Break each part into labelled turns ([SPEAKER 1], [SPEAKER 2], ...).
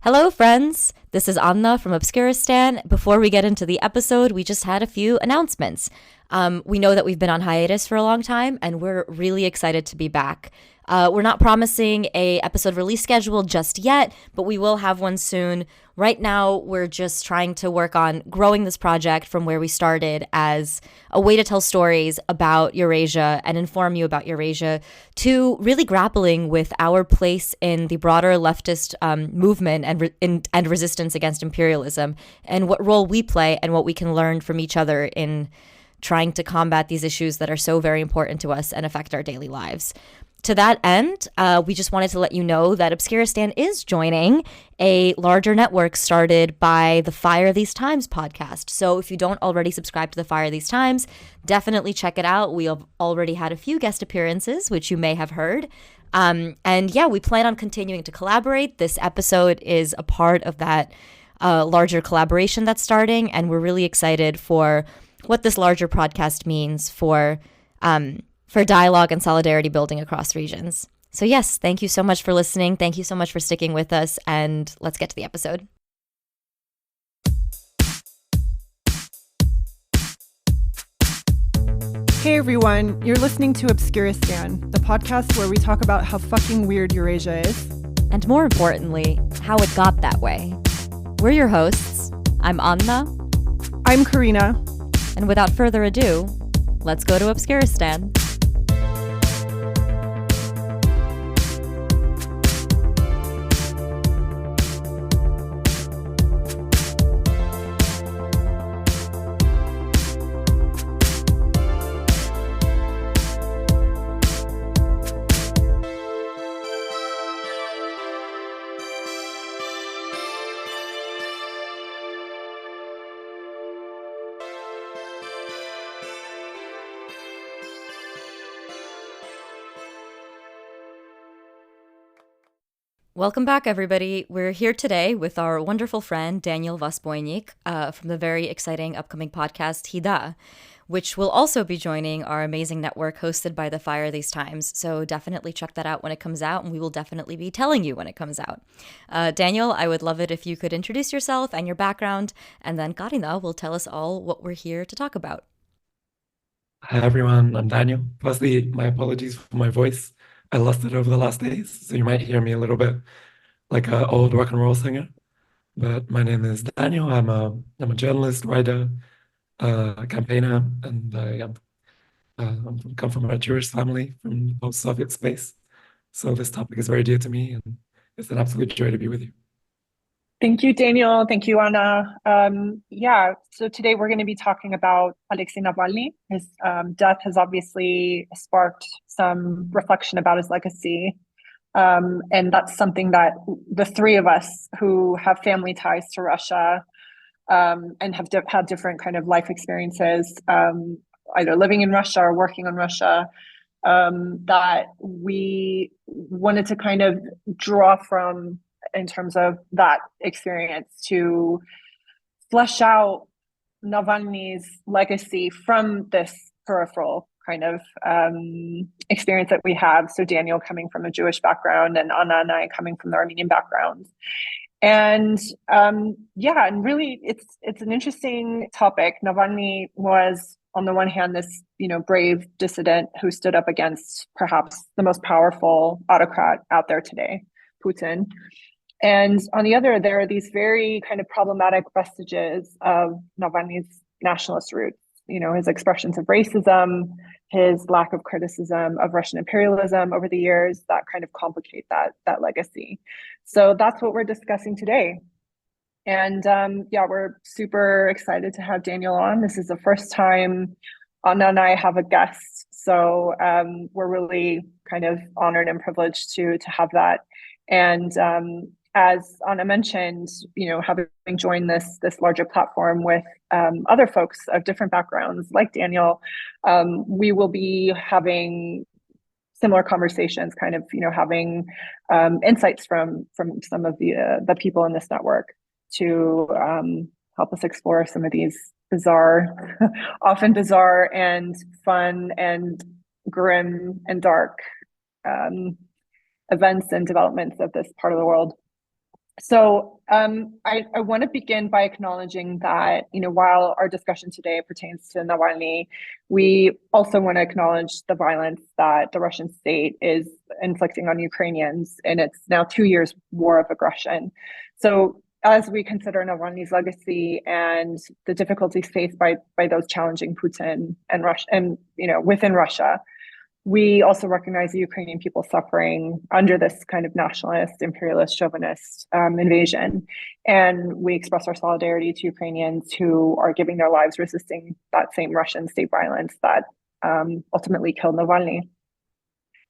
[SPEAKER 1] Hello, friends. This is Anna from Obscuristan. Before we get into the episode, we just had a few announcements. We know that we've been on hiatus for a long time, and we're really excited to be back. We're not promising a episode release schedule just yet, but we will have one soon. Right now, we're just trying to work on growing this project from where we started as a way to tell stories about Eurasia and inform you about Eurasia, to really grappling with our place in the broader leftist movement and resistance against imperialism, and what role we play and what we can learn from each other in trying to combat these issues that are so very important to us and affect our daily lives. To that end, we just wanted to let you know that Obscuristan is joining a larger network started by the Fire These Times podcast. So if you don't already subscribe to the Fire These Times, definitely check it out. We have already had a few guest appearances, which you may have heard. And yeah, we plan on continuing to collaborate. This episode is a part of that larger collaboration that's starting, and we're really excited for what this larger podcast means for dialogue and solidarity building across regions. So yes, thank you so much for listening. Thank you so much for sticking with us, and let's get to the episode.
[SPEAKER 2] Hey everyone, you're listening to Obscuristan, the podcast where we talk about how fucking weird Eurasia is.
[SPEAKER 1] And more importantly, how it got that way. We're your hosts. I'm Anna.
[SPEAKER 2] I'm Karena.
[SPEAKER 1] And without further ado, let's go to Obscuristan. Welcome back, everybody. We're here today with our wonderful friend, Daniel Voskoboynik, from the very exciting upcoming podcast, Hida, which will also be joining our amazing network hosted by the Fire These Times. So definitely check that out when it comes out, and we will definitely be telling you when it comes out. Daniel, I would love it if you could introduce yourself and your background, and then Karina will tell us all what we're here to talk about.
[SPEAKER 3] Hi everyone, I'm Daniel. Firstly, my apologies for my voice. I lost it over the last days, so you might hear me a little bit like an old rock and roll singer. But my name is Daniel. I'm a journalist, writer, campaigner, and I come from a Jewish family from the post-Soviet space. So this topic is very dear to me, and it's an absolute joy to be with you.
[SPEAKER 2] Thank you, Daniel. Thank you, Anna. So today we're going to be talking about Alexei Navalny. His death has obviously sparked some reflection about his legacy. And that's something that the three of us who have family ties to Russia and have had different kind of life experiences, either living in Russia or working in Russia, that we wanted to kind of draw from in terms of that experience to flesh out Navalny's legacy from this peripheral kind of experience that we have. So Daniel coming from a Jewish background and Anna and I coming from the Armenian background. And and really it's an interesting topic. Navalny was, on the one hand, this brave dissident who stood up against perhaps the most powerful autocrat out there today, Putin. And on the other, there are these very kind of problematic vestiges of Navalny's nationalist roots, his expressions of racism, his lack of criticism of Russian imperialism over the years that kind of complicate that legacy. So that's what we're discussing today. And we're super excited to have Daniel on. This is the first time Anna and I have a guest. So we're really kind of honored and privileged to have that. And as Anna mentioned, having joined this larger platform with other folks of different backgrounds like Daniel, we will be having similar conversations, kind of having insights from some of the people in this network to help us explore some of these bizarre, often bizarre and fun and grim and dark events and developments of this part of the world. I want to begin by acknowledging that, while our discussion today pertains to Navalny, we also want to acknowledge the violence that the Russian state is inflicting on Ukrainians in its now 2 years war of aggression. So as we consider Navalny's legacy and the difficulties faced by those challenging Putin and Russia, and within Russia, we also recognize the Ukrainian people suffering under this kind of nationalist, imperialist, chauvinist invasion. And we express our solidarity to Ukrainians who are giving their lives resisting that same Russian state violence that ultimately killed Navalny.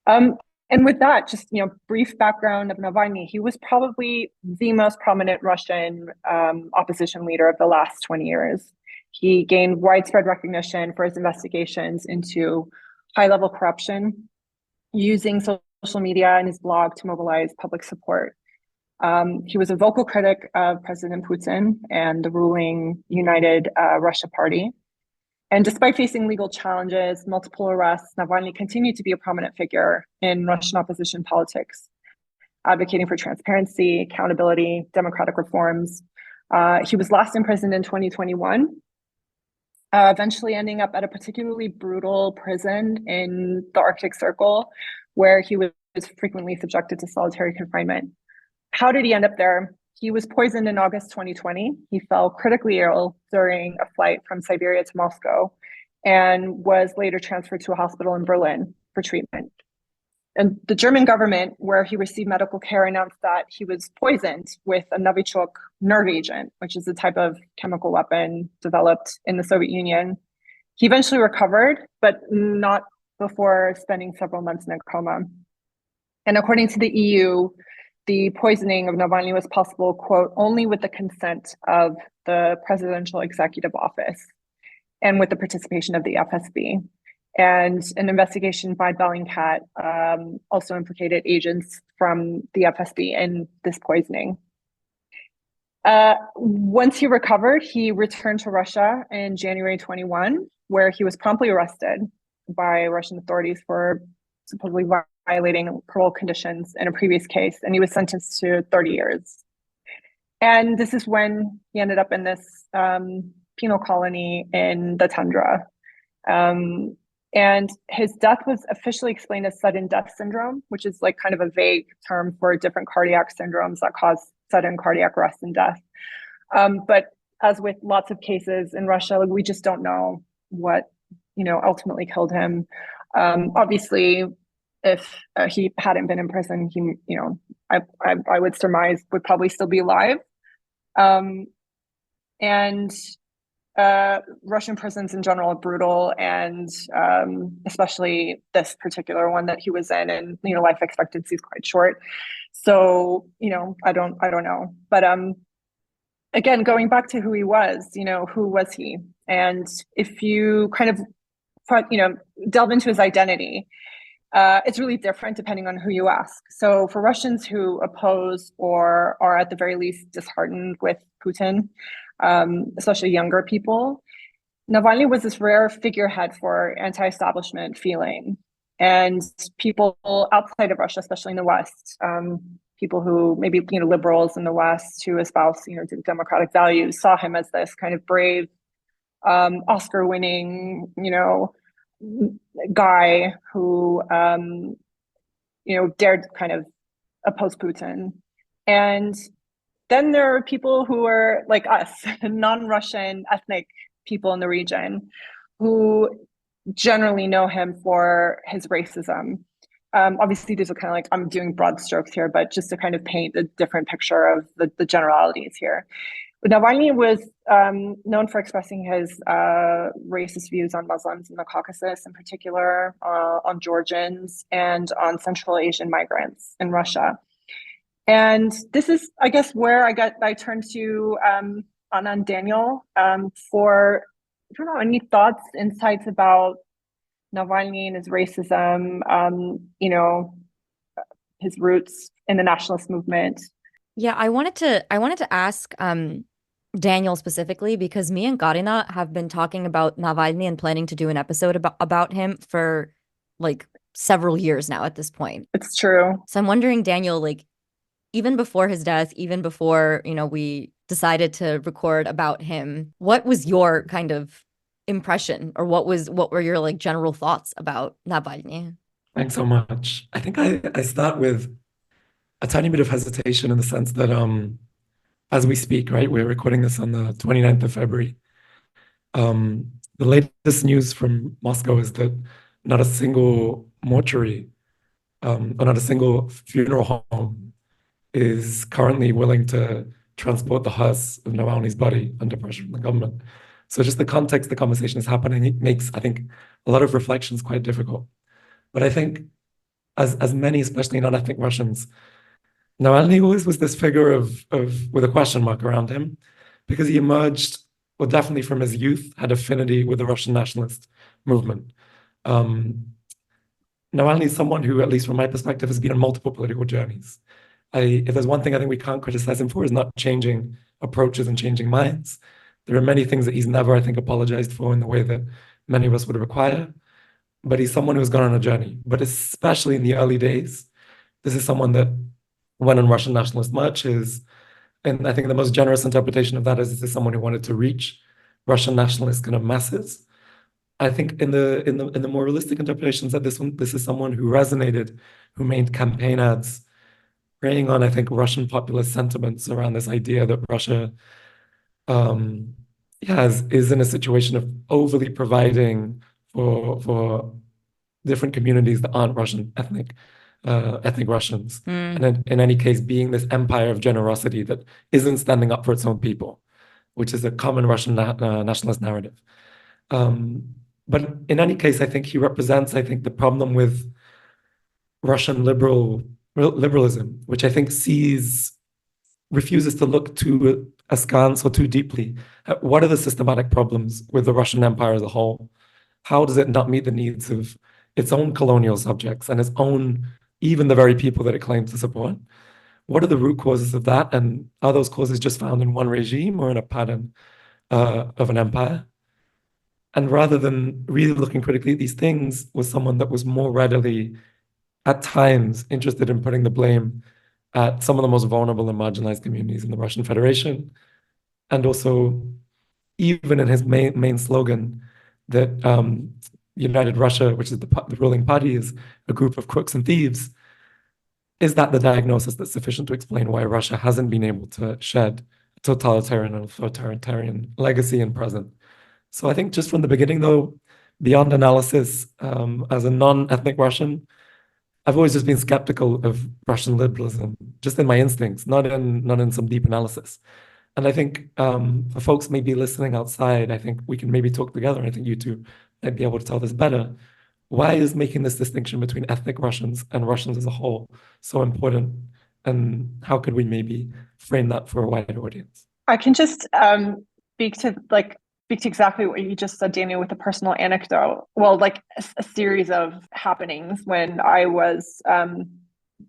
[SPEAKER 2] And with that, just brief background of Navalny, he was probably the most prominent Russian opposition leader of the last 20 years. He gained widespread recognition for his investigations into high-level corruption, using social media and his blog to mobilize public support. He was a vocal critic of President Putin and the ruling United Russia Party. And despite facing legal challenges, multiple arrests, Navalny continued to be a prominent figure in Russian opposition politics, advocating for transparency, accountability, democratic reforms. He was last imprisoned in 2021, eventually ending up at a particularly brutal prison in the Arctic Circle, where he was frequently subjected to solitary confinement. How did he end up there? He was poisoned in August 2020. He fell critically ill during a flight from Siberia to Moscow and was later transferred to a hospital in Berlin for treatment. And the German government, where he received medical care, announced that he was poisoned with a Novichok nerve agent, which is a type of chemical weapon developed in the Soviet Union. He eventually recovered, but not before spending several months in a coma. And according to the EU, the poisoning of Navalny was possible, quote, only with the consent of the Presidential Executive Office and with the participation of the FSB. And an investigation by Bellingcat also implicated agents from the FSB in this poisoning. Once he recovered, he returned to Russia in January 21, where he was promptly arrested by Russian authorities for supposedly violating parole conditions in a previous case, and he was sentenced to 30 years. And this is when he ended up in this penal colony in the tundra. And his death was officially explained as sudden death syndrome, which is like kind of a vague term for different cardiac syndromes that cause sudden cardiac arrest and death. But as with lots of cases in Russia, like, we just don't know what ultimately killed him. Obviously, if he hadn't been in prison, he, I would surmise would probably still be alive. And Russian prisons in general are brutal, and especially this particular one that he was in, and life expectancy is quite short. So I don't know, but again, going back to who he was, who was he? And if you kind of delve into his identity, it's really different depending on who you ask. So for Russians who oppose or are at the very least disheartened with Putin, especially younger people, Navalny was this rare figurehead for anti-establishment feeling. And people outside of Russia, especially in the West, people who maybe, liberals in the West who espouse, democratic values, saw him as this kind of brave, Oscar-winning, guy who, dared kind of oppose Putin. And then there are people who are like us, non-Russian ethnic people in the region, who generally know him for his racism. Obviously, these are kind of like, I'm doing broad strokes here, but just to kind of paint a different picture of the generalities here. Navalny was known for expressing his racist views on Muslims in the Caucasus, in particular, on Georgians, and on Central Asian migrants in Russia. And this is, I guess, where I turned to Anna and Daniel for, any thoughts, insights about Navalny and his racism, his roots in the nationalist movement.
[SPEAKER 1] Yeah, I wanted to ask Daniel specifically, because me and Karina have been talking about Navalny and planning to do an episode about him for like several years now at this point.
[SPEAKER 2] It's true.
[SPEAKER 1] So I'm wondering, Daniel, like, even before his death, even before, we decided to record about him, what was your kind of impression, or what were your like general thoughts about Navalny?
[SPEAKER 3] Thanks so much. I think I start with a tiny bit of hesitation in the sense that as we speak, right, we're recording this on the 29th of February. The latest news from Moscow is that not a single mortuary or not a single funeral home is currently willing to transport the hearse of Navalny's body under pressure from the government. So just the context the conversation is happening, it makes, I think, a lot of reflections quite difficult. But I think as many, especially non-ethnic Russians, Navalny always was this figure of with a question mark around him, because he emerged, well, definitely from his youth, had affinity with the Russian nationalist movement. Navalny is someone who, at least from my perspective, has been on multiple political journeys. If there's one thing I think we can't criticize him for, is not changing approaches and changing minds. There are many things that he's never, I think, apologized for in the way that many of us would require. But he's someone who's gone on a journey. But especially in the early days, this is someone that went on Russian nationalist marches. And I think the most generous interpretation of that is this is someone who wanted to reach Russian nationalist kind of masses. I think in the more realistic interpretations that this is someone who resonated, who made campaign ads, preying on, I think, Russian populist sentiments around this idea that Russia is in a situation of overly providing for different communities that aren't Russian ethnic Russians. And in any case, being this empire of generosity that isn't standing up for its own people, which is a common Russian nationalist narrative. But in any case, I think he represents, I think, the problem with Russian liberalism, which I think refuses to look too askance or too deeply at what are the systematic problems with the Russian Empire as a whole. How does it not meet the needs of its own colonial subjects and its own, even the very people that it claims to support? What are the root causes of that? And are those causes just found in one regime or in a pattern of an empire? And rather than really looking critically at these things, was someone that was more readily, at times, interested in putting the blame at some of the most vulnerable and marginalized communities in the Russian Federation. And also, even in his main slogan, that United Russia, which is the ruling party, is a group of crooks and thieves, is that the diagnosis that's sufficient to explain why Russia hasn't been able to shed a totalitarian and authoritarian legacy and present? So I think just from the beginning, though, beyond analysis, as a non-ethnic Russian, I've always just been skeptical of Russian liberalism, just in my instincts, not in some deep analysis. And I think for folks maybe listening outside, I think we can maybe talk together. I think you two might be able to tell this better. Why is making this distinction between ethnic Russians and Russians as a whole so important? And how could we maybe frame that for a wider audience?
[SPEAKER 2] I can just speak to exactly what you just said, Daniel, with a personal anecdote. Well, like a series of happenings when I was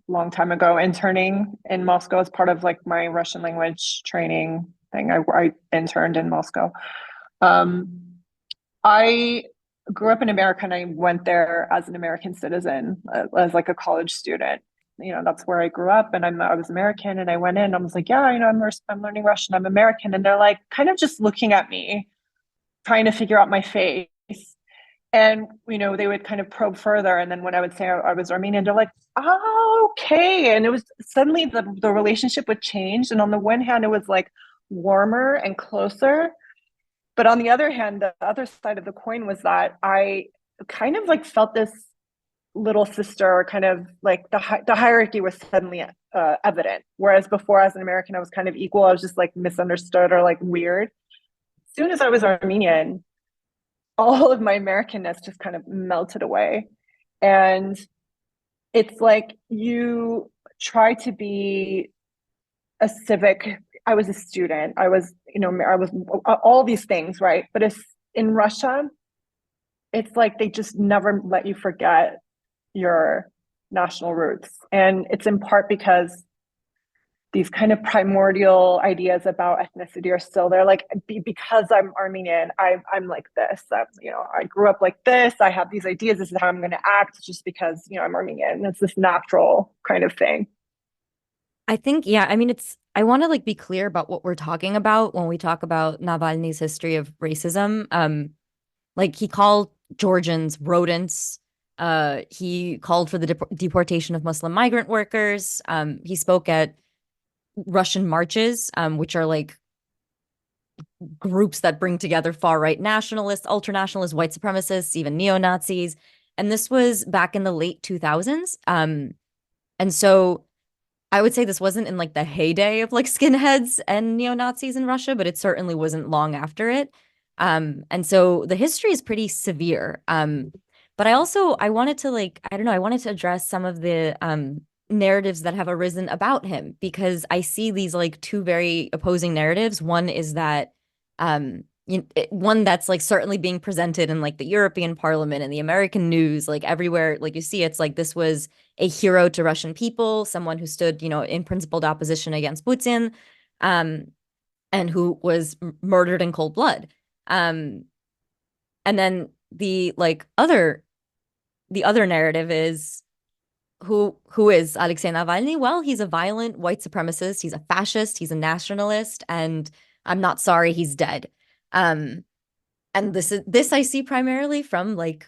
[SPEAKER 2] long time ago interning in Moscow as part of like my Russian language training thing. I interned in Moscow. I grew up in America and I went there as an American citizen, as like a college student. That's where I grew up, and I was American, and I went in. I was like, yeah, I'm learning Russian. I'm American, and they're like kind of just looking at me, trying to figure out my face. And, they would kind of probe further. And then when I would say I was Armenian, they're like, oh, okay. And it was suddenly the relationship would change. And on the one hand, it was like warmer and closer. But on the other hand, the other side of the coin was that I kind of like felt this little sister, kind of like the hierarchy was suddenly evident. Whereas before, as an American, I was kind of equal. I was just like misunderstood or like weird. As soon as I was Armenian, all of my Americanness just kind of melted away. And it's like you try to be a civic. I was a student. I was all these things, right? But in Russia, it's like they just never let you forget your national roots. And it's in part because these kind of primordial ideas about ethnicity are still there. Like, because I'm Armenian, I'm like this. I grew up like this. I have these ideas. This is how I'm going to act, just because I'm Armenian. And it's this natural kind of thing.
[SPEAKER 1] I think, yeah, I mean, I want to like be clear about what we're talking about when we talk about Navalny's history of racism. Like he called Georgians rodents. He called for the deportation of Muslim migrant workers. He spoke at Russian marches, which are like groups that bring together far right nationalists, ultra nationalists, white supremacists, even neo Nazis. And this was back in the late 2000s. And so I would say this wasn't in like the heyday of like skinheads and neo-Nazis in Russia, but it certainly wasn't long after it. And so the history is pretty severe. But I wanted to like, I don't know, I wanted to address some of the narratives that have arisen about him because I see these like two very opposing narratives. One is that one that's like certainly being presented in like the European Parliament and the American news, like everywhere, like you see, it's like this was a hero to Russian people, someone who stood, in principled opposition against Putin, um, and who was murdered in cold blood. Um, and then the other narrative is who is Alexei Navalny? Well, he's a violent white supremacist, he's a fascist, he's a nationalist, and I'm not sorry he's dead. Um, and this I see primarily from like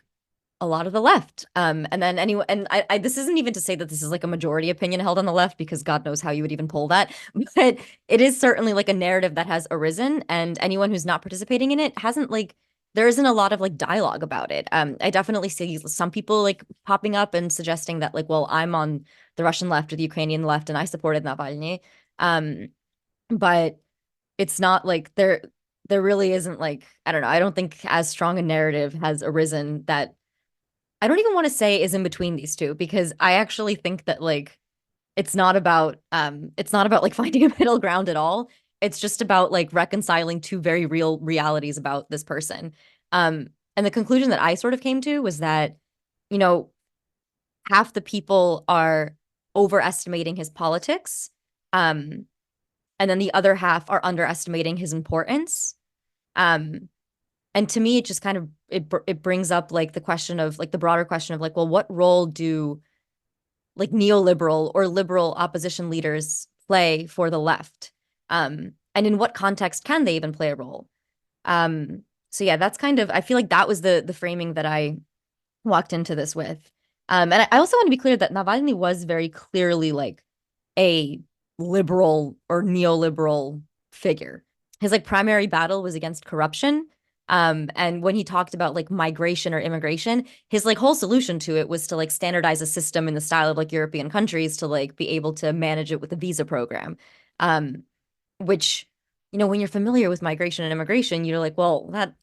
[SPEAKER 1] a lot of the left. And then anyway, and this isn't even to say that this is like a majority opinion held on the left, because God knows how you would even poll that. But it is certainly like a narrative that has arisen, and anyone who's not participating in it hasn't like, there isn't a lot of like dialogue about it. I definitely see some people like popping up and suggesting that like, well, I'm on the Russian left or the Ukrainian left and I supported Navalny. But it's not like there really isn't like, I don't know, I don't think as strong a narrative has arisen that I don't even want to say is in between these two, because I actually think that like it's not about like finding a middle ground at all. It's just about like reconciling two very real realities about this person. And the conclusion that I sort of came to was that, you know, half the people are overestimating his politics, and then the other half are underestimating his importance. Um, and to me, it just kind of it brings up like the question of like the broader question of like, well, what role do like neoliberal or liberal opposition leaders play for the left? And in what context can they even play a role? So yeah, that's kind of, I feel like that was the framing that I walked into this with. And I also want to be clear that Navalny was very clearly like a liberal or neoliberal figure. His like primary battle was against corruption. And when he talked about like migration or immigration, his like whole solution to it was to like standardize a system in the style of like European countries to like be able to manage it with a visa program. Um, which, when you're familiar with migration and immigration, you're like, well, that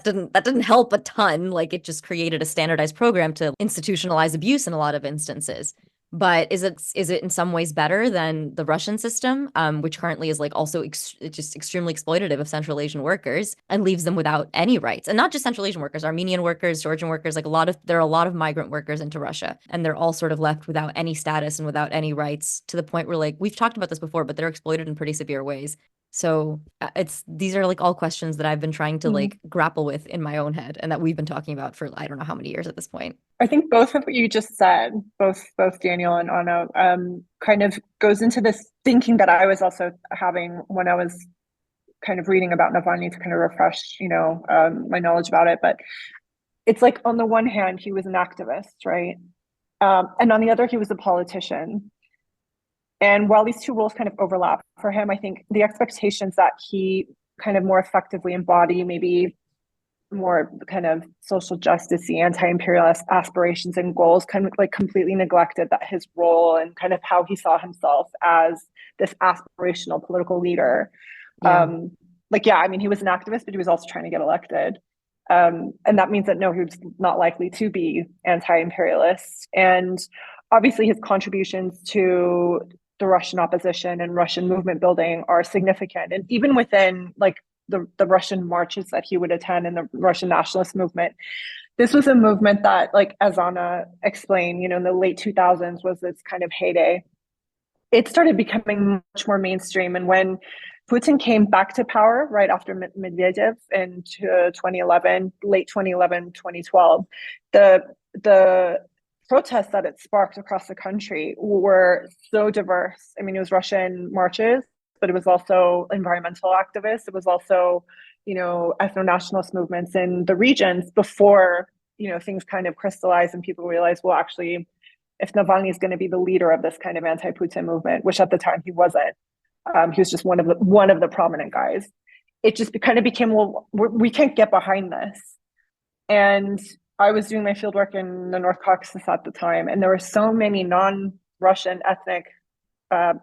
[SPEAKER 1] didn't help a ton. Like it just created a standardized program to institutionalize abuse in a lot of instances. But is it in some ways better than the Russian system, which currently is like also just extremely exploitative of Central Asian workers and leaves them without any rights? And not just Central Asian workers, Armenian workers, Georgian workers, like there are a lot of migrant workers into Russia, and they're all sort of left without any status and without any rights, to the point where like we've talked about this before, but they're exploited in pretty severe ways. So these are like all questions that I've been trying to like grapple with in my own head, and that we've been talking about for I don't know how many years at this point.
[SPEAKER 2] I think both of what you just said, both Daniel and Anna, kind of goes into this thinking that I was also having when I was kind of reading about Navalny to kind of refresh, my knowledge about it. But it's like on the one hand, he was an activist, right? And on the other, he was a politician. And while these two roles kind of overlap for him, I think the expectations that he kind of more effectively embody maybe more kind of social justice, anti-imperialist aspirations and goals kind of like completely neglected that his role and kind of how he saw himself as this aspirational political leader.
[SPEAKER 1] Yeah.
[SPEAKER 2] I mean, he was an activist, but he was also trying to get elected. And that means that no, he was not likely to be anti-imperialist. And obviously his contributions to the Russian opposition and Russian movement building are significant. And even within like the Russian marches that he would attend in the Russian nationalist movement, this was a movement that, like as Anna explained, in the late 2000s was its kind of heyday. It started becoming much more mainstream. And when Putin came back to power right after Medvedev in 2011, late 2011, 2012, the protests that it sparked across the country were so diverse. I mean, it was Russian marches, but it was also environmental activists. It was also, ethno-nationalist movements in the regions before, things kind of crystallized and people realized, well, actually, if Navalny is going to be the leader of this kind of anti-Putin movement, which at the time he wasn't, he was just one of the prominent guys. It just kind of became, well, we can't get behind this. And I was doing my fieldwork in the North Caucasus at the time, and there were so many non-Russian ethnic,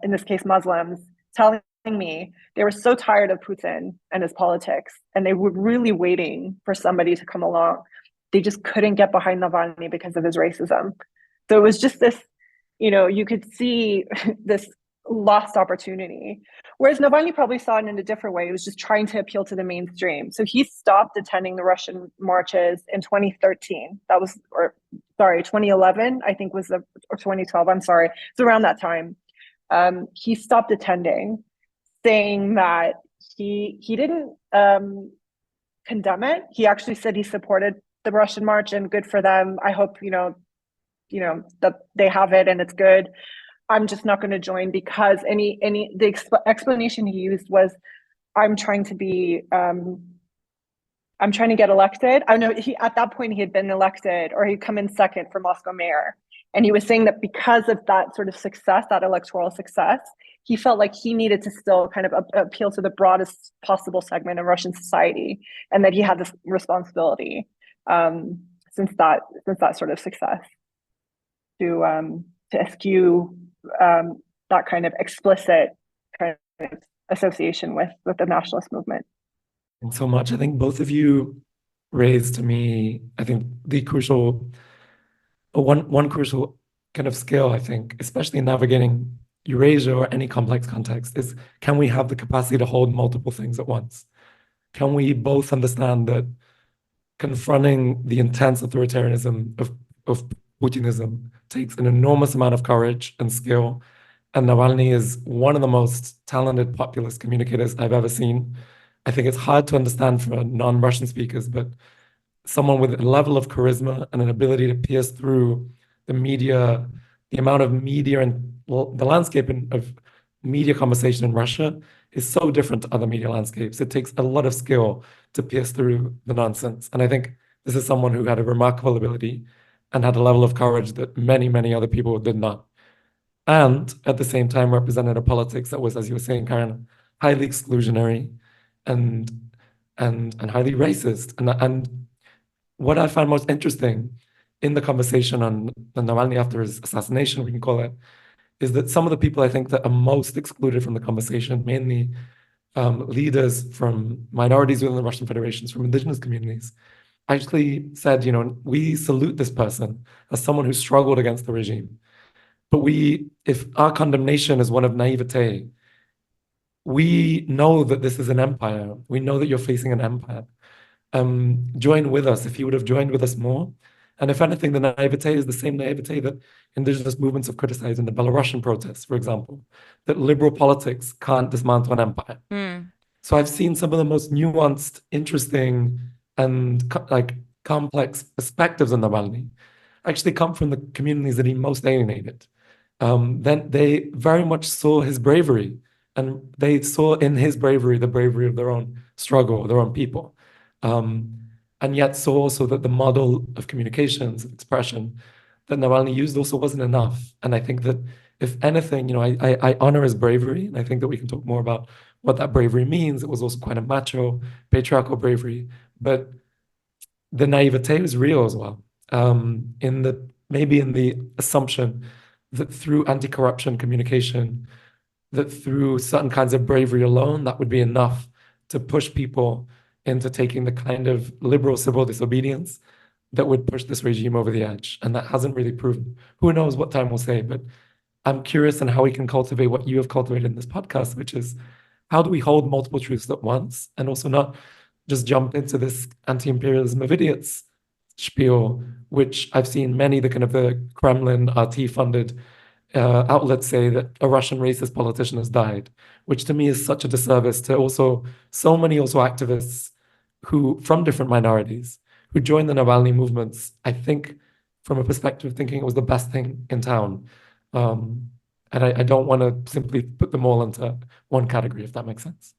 [SPEAKER 2] in this case Muslims, telling me they were so tired of Putin and his politics, and they were really waiting for somebody to come along. They just couldn't get behind Navalny because of his racism. So it was just this, you could see this lost opportunity. Whereas Navalny probably saw it in a different way. He was just trying to appeal to the mainstream. So he stopped attending the Russian marches in 2013. 2011, I think or 2012, I'm sorry. It's around that time. He stopped attending, saying that he didn't condemn it. He actually said he supported the Russian march and good for them. I hope, that they have it and it's good. I'm just not going to join because the explanation he used was, I'm trying to get elected. I know at that point he had been elected, or he'd come in second for Moscow mayor. And he was saying that because of that sort of success, that electoral success, he felt like he needed to still kind of appeal to the broadest possible segment of Russian society, and that he had this responsibility since that sort of success to eschew that kind of explicit kind of association with the nationalist movement.
[SPEAKER 3] Thanks so much. I think both of you raised to me, I think, the crucial, one crucial kind of skill, I think, especially in navigating Eurasia or any complex context, is can we have the capacity to hold multiple things at once? Can we both understand that confronting the intense authoritarianism of Putinism takes an enormous amount of courage and skill, and Navalny is one of the most talented populist communicators I've ever seen. I think it's hard to understand for non-Russian speakers, but someone with a level of charisma and an ability to pierce through the media, the amount of media and the landscape of media conversation in Russia is so different to other media landscapes. It takes a lot of skill to pierce through the nonsense. And I think this is someone who had a remarkable ability and had a level of courage that many, many other people did not. And at the same time represented a politics that was, as you were saying, Karen, highly exclusionary and highly racist. And what I find most interesting in the conversation on Navalny after his assassination, we can call it, is that some of the people I think that are most excluded from the conversation, mainly leaders from minorities within the Russian Federations, from indigenous communities, actually said, we salute this person as someone who struggled against the regime. But if our condemnation is one of naivete, we know that this is an empire. We know that you're facing an empire. Join with us. If you would have joined with us more. And if anything, the naivete is the same naivete that indigenous movements have criticized in the Belarusian protests, for example, that liberal politics can't dismantle an empire. So I've seen some of the most nuanced, interesting, and complex perspectives on Navalny actually come from the communities that he most alienated. Then they very much saw his bravery, and they saw in his bravery the bravery of their own struggle, their own people. And yet saw also that the model of communications, of expression that Navalny used also wasn't enough. And I think that if anything, I honor his bravery, and I think that we can talk more about what that bravery means. It was also quite a macho, patriarchal bravery, but the naivete was real as well. Maybe in the assumption that through anti-corruption communication, that through certain kinds of bravery alone, that would be enough to push people into taking the kind of liberal civil disobedience that would push this regime over the edge. And that hasn't really proven. Who knows what time will say, but I'm curious in how we can cultivate what you have cultivated in this podcast, which is how do we hold multiple truths at once and also not just jump into this anti-imperialism of idiots spiel, which I've seen many, the Kremlin RT-funded outlets say that a Russian racist politician has died, which to me is such a disservice to also so many activists who from different minorities who joined the Navalny movements, I think from a perspective of thinking it was the best thing in town. And I don't want to simply put them all into one category, if that makes sense.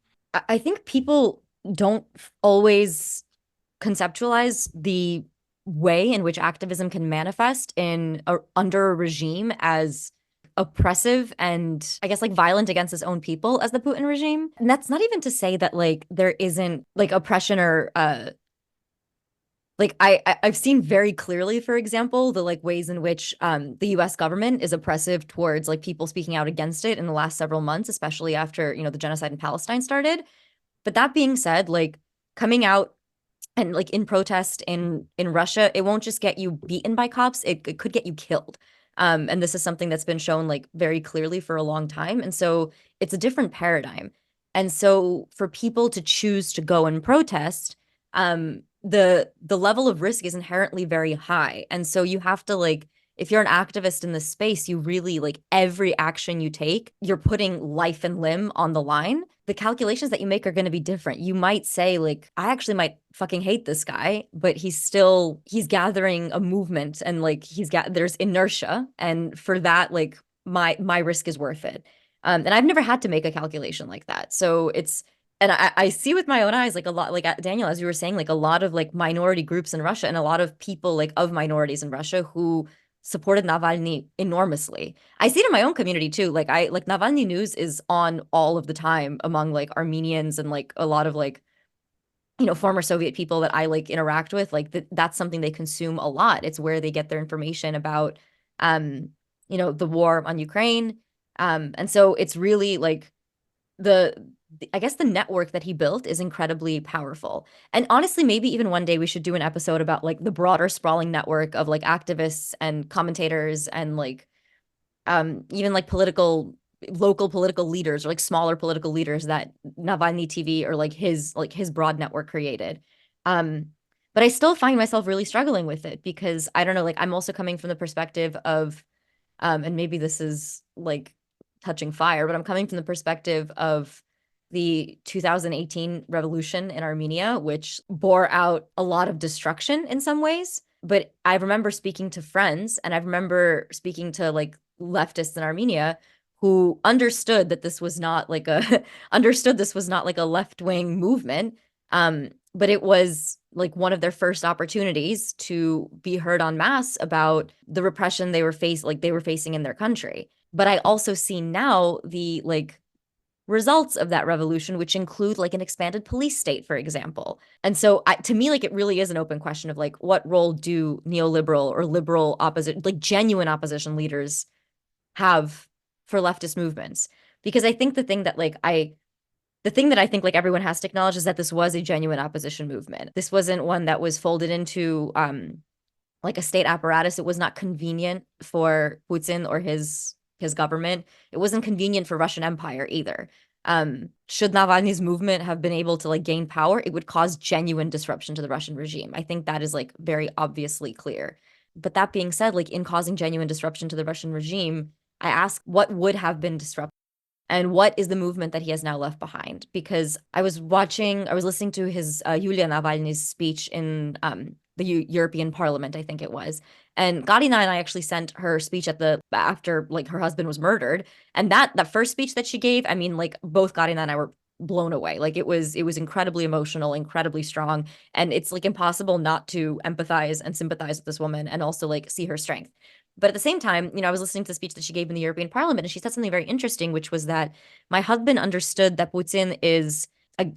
[SPEAKER 1] I think people don't always conceptualize the way in which activism can manifest under a regime as oppressive and I guess like violent against its own people as the Putin regime. And that's not even to say that like there isn't like oppression or like I've seen very clearly, for example, the like ways in which the US government is oppressive towards like people speaking out against it in the last several months, especially after, the genocide in Palestine started. But that being said, like coming out and like in protest in Russia, it won't just get you beaten by cops, it could get you killed. And this is something that's been shown like very clearly for a long time. And so it's a different paradigm. And so for people to choose to go and protest, the level of risk is inherently very high. And so you have to like if you're an activist in this space, you really like every action you take, you're putting life and limb on the line. The calculations that you make are going to be different. You might say like, I actually might fucking hate this guy, but he's gathering a movement and like there's inertia. And for that, like my risk is worth it. And I've never had to make a calculation like that. So and I see with my own eyes, like a lot, like Daniel, as you were saying, like a lot of like minority groups in Russia and a lot of people like of minorities in Russia who supported Navalny enormously. I see it in my own community too. Like Navalny news is on all of the time among like Armenians and like a lot of like, former Soviet people that I like interact with. Like that's something they consume a lot. It's where they get their information about, the war on Ukraine. And so it's really like I guess the network that he built is incredibly powerful. And honestly, maybe even one day we should do an episode about like the broader sprawling network of like activists and commentators and like even like local political leaders or like smaller political leaders that Navalny TV or like his broad network created. But I still find myself really struggling with it because I don't know, like I'm also coming from the perspective of and maybe this is like touching fire, but I'm coming from the perspective of the 2018 revolution in Armenia, which bore out a lot of destruction in some ways. But I remember speaking to friends and I remember speaking to like leftists in Armenia who understood that this was not like a left-wing movement. But it was like one of their first opportunities to be heard en masse about the repression they were facing in their country. But I also see now the like results of that revolution, which include like an expanded police state, for example. And so to me, like it really is an open question of like, what role do neoliberal or liberal opposition, like genuine opposition leaders have for leftist movements? Because I think the thing that I think like everyone has to acknowledge is that this was a genuine opposition movement. This wasn't one that was folded into like a state apparatus. It was not convenient for Putin or his government. It wasn't convenient for Russian Empire either. Should Navalny's movement have been able to like gain power, it would cause genuine disruption to the Russian regime. I think that is like very obviously clear. But that being said, like in causing genuine disruption to the Russian regime, I ask what would have been disrupted and what is the movement that he has now left behind? Because I was listening to his Yulia Navalny's speech in the European Parliament, I think it was. And Karina and I actually sent her speech after like her husband was murdered. And that first speech that she gave, I mean, like both Karina and I were blown away. Like it was incredibly emotional, incredibly strong. And it's like impossible not to empathize and sympathize with this woman and also like see her strength. But at the same time, I was listening to the speech that she gave in the European Parliament, and she said something very interesting, which was that my husband understood that Putin is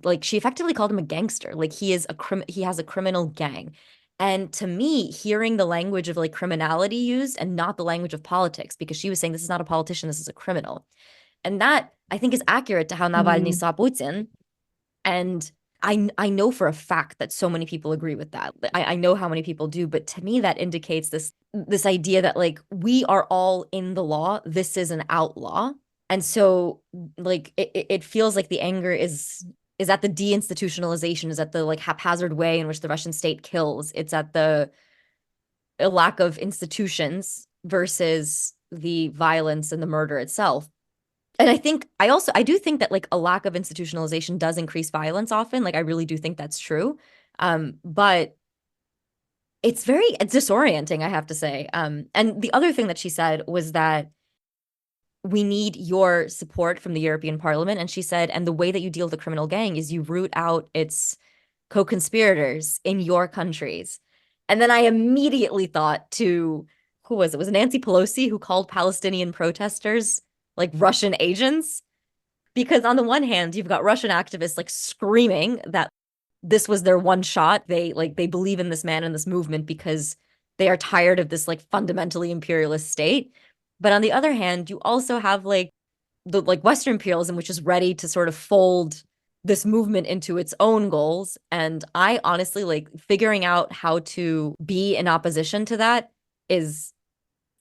[SPEAKER 1] like she effectively called him a gangster. Like he has a criminal gang. And to me, hearing the language of like criminality used and not the language of politics, because she was saying this is not a politician, this is a criminal. And that I think is accurate to how Navalny saw Putin. And I know for a fact that so many people agree with that. I know how many people do, but to me that indicates this idea that like we are all in the law. This is an outlaw. And so like it feels like the anger is at the deinstitutionalization, is at the like haphazard way in which the Russian state kills. It's at the lack of institutions versus the violence and the murder itself. And I do think that like a lack of institutionalization does increase violence often. Like I really do think that's true. But it's very disorienting, I have to say. And the other thing that she said was that we need your support from the European Parliament. And she said, and the way that you deal with the criminal gang is you root out its co-conspirators in your countries. And then I immediately thought to, who was it? Was it Nancy Pelosi who called Palestinian protesters like Russian agents? Because on the one hand, you've got Russian activists like screaming that this was their one shot. They believe in this man and this movement because they are tired of this like fundamentally imperialist state. But on the other hand, you also have like the like Western imperialism, which is ready to sort of fold this movement into its own goals. And I honestly like figuring out how to be in opposition to that is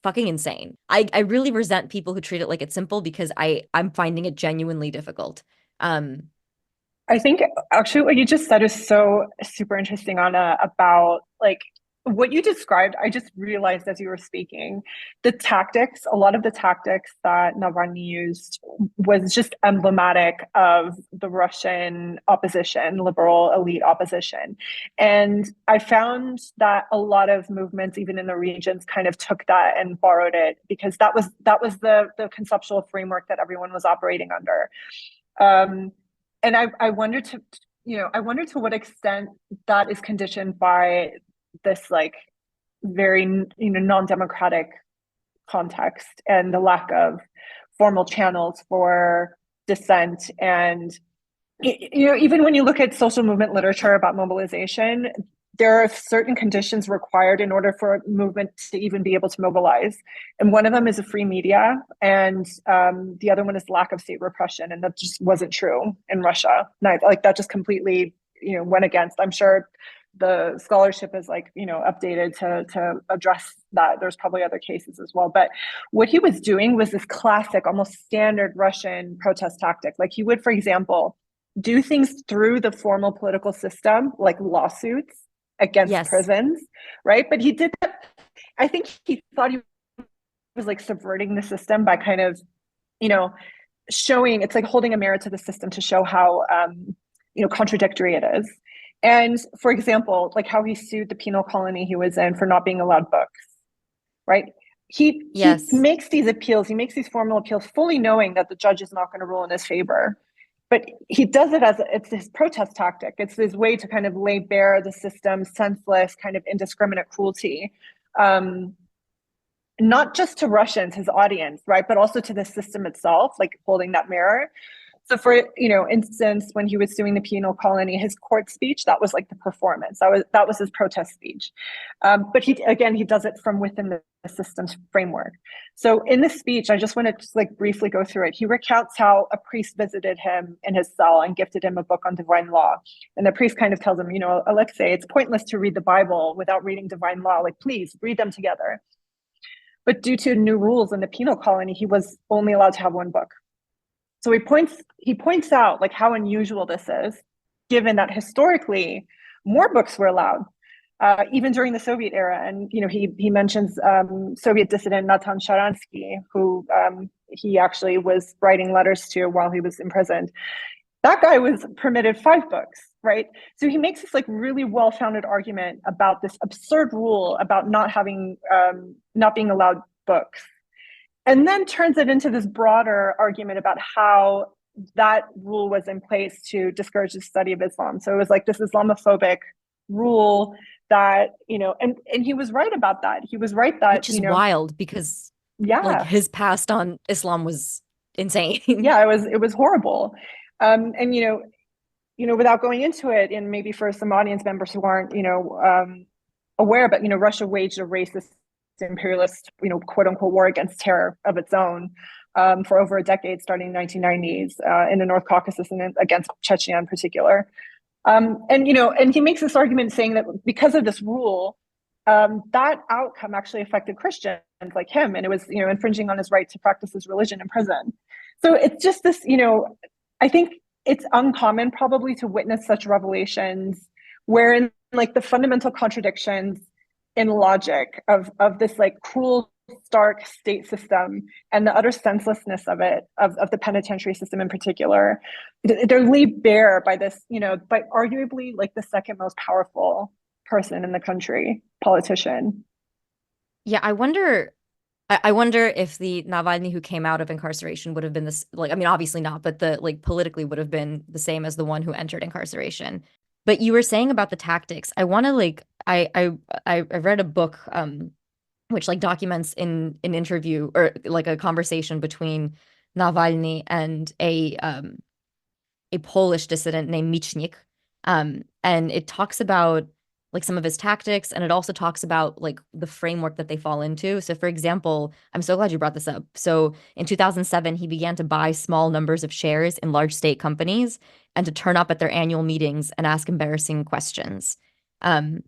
[SPEAKER 1] fucking insane. I really resent people who treat it like it's simple because I'm finding it genuinely difficult.
[SPEAKER 2] I think actually what you just said is so super interesting, Anna, about like what you described. I just realized as you were speaking, a lot of the tactics that Navalny used was just emblematic of the Russian opposition, liberal elite opposition. And I found that a lot of movements, even in the regions, kind of took that and borrowed it because that was the conceptual framework that everyone was operating under. And I wonder to what extent that is conditioned by this like very non-democratic context and the lack of formal channels for dissent. And even when you look at social movement literature about mobilization, there are certain conditions required in order for a movement to even be able to mobilize. And one of them is a free media, and the other one is lack of state repression. And that just wasn't true in Russia. Like that just completely, went against. I'm sure the scholarship is updated to address that. There's probably other cases as well. But what he was doing was this classic, almost standard Russian protest tactic. Like he would, for example, do things through the formal political system, like lawsuits against prisons, right? But he did that. I think he thought he was like subverting the system by kind of, showing, it's like holding a mirror to the system to show how, contradictory it is. And for example, like how he sued the penal colony he was in for not being allowed books, right? He makes these appeals, he makes these formal appeals, fully knowing that the judge is not going to rule in his favor. But he does it it's his protest tactic. It's his way to kind of lay bare the system's senseless, kind of indiscriminate cruelty, not just to Russians, his audience, right, but also to the system itself, like holding that mirror. So for, instance, when he was suing the penal colony, his court speech, that was like the performance. That was his protest speech. But he does it from within the system's framework. So in this speech, I just want to just like briefly go through it. He recounts how a priest visited him in his cell and gifted him a book on divine law. And the priest kind of tells him, Alexei, it's pointless to read the Bible without reading divine law. Like, please read them together. But due to new rules in the penal colony, he was only allowed to have one book. So he points out like how unusual this is, given that historically more books were allowed, even during the Soviet era. And he mentions Soviet dissident Natan Sharansky, who he actually was writing letters to while he was imprisoned. That guy was permitted 5 books, right? So he makes this like really well-founded argument about this absurd rule about not being allowed books. And then turns it into this broader argument about how that rule was in place to discourage the study of Islam. So it was like this Islamophobic rule that, and he was right about that. He was right that,
[SPEAKER 1] which is wild because like his past on Islam was insane.
[SPEAKER 2] Yeah, it was horrible. And, without going into it, and maybe for some audience members who aren't, aware, but, Russia waged a racist imperialist, quote unquote, war against terror of its own for over a decade, starting in the 1990s in the North Caucasus and against Chechnya in particular. And he makes this argument saying that because of this rule, that outcome actually affected Christians like him, and it was, infringing on his right to practice his religion in prison. So it's just this, I think it's uncommon probably to witness such revelations wherein like the fundamental contradictions in logic of this like cruel, stark state system and the utter senselessness of it, of the penitentiary system in particular, they're laid bare by this, by arguably like the second most powerful person in the country, politician.
[SPEAKER 1] Yeah, I wonder if the Navalny who came out of incarceration would have been this, like, I mean, obviously not, but the like politically would have been the same as the one who entered incarceration. But you were saying about the tactics. I want to like I read a book which like documents in an interview or like a conversation between Navalny and a Polish dissident named Michnik. And it talks about like some of his tactics, and it also talks about like the framework that they fall into. So, for example, I'm so glad you brought this up. So, in 2007, he began to buy small numbers of shares in large state companies and to turn up at their annual meetings and ask embarrassing questions. Um,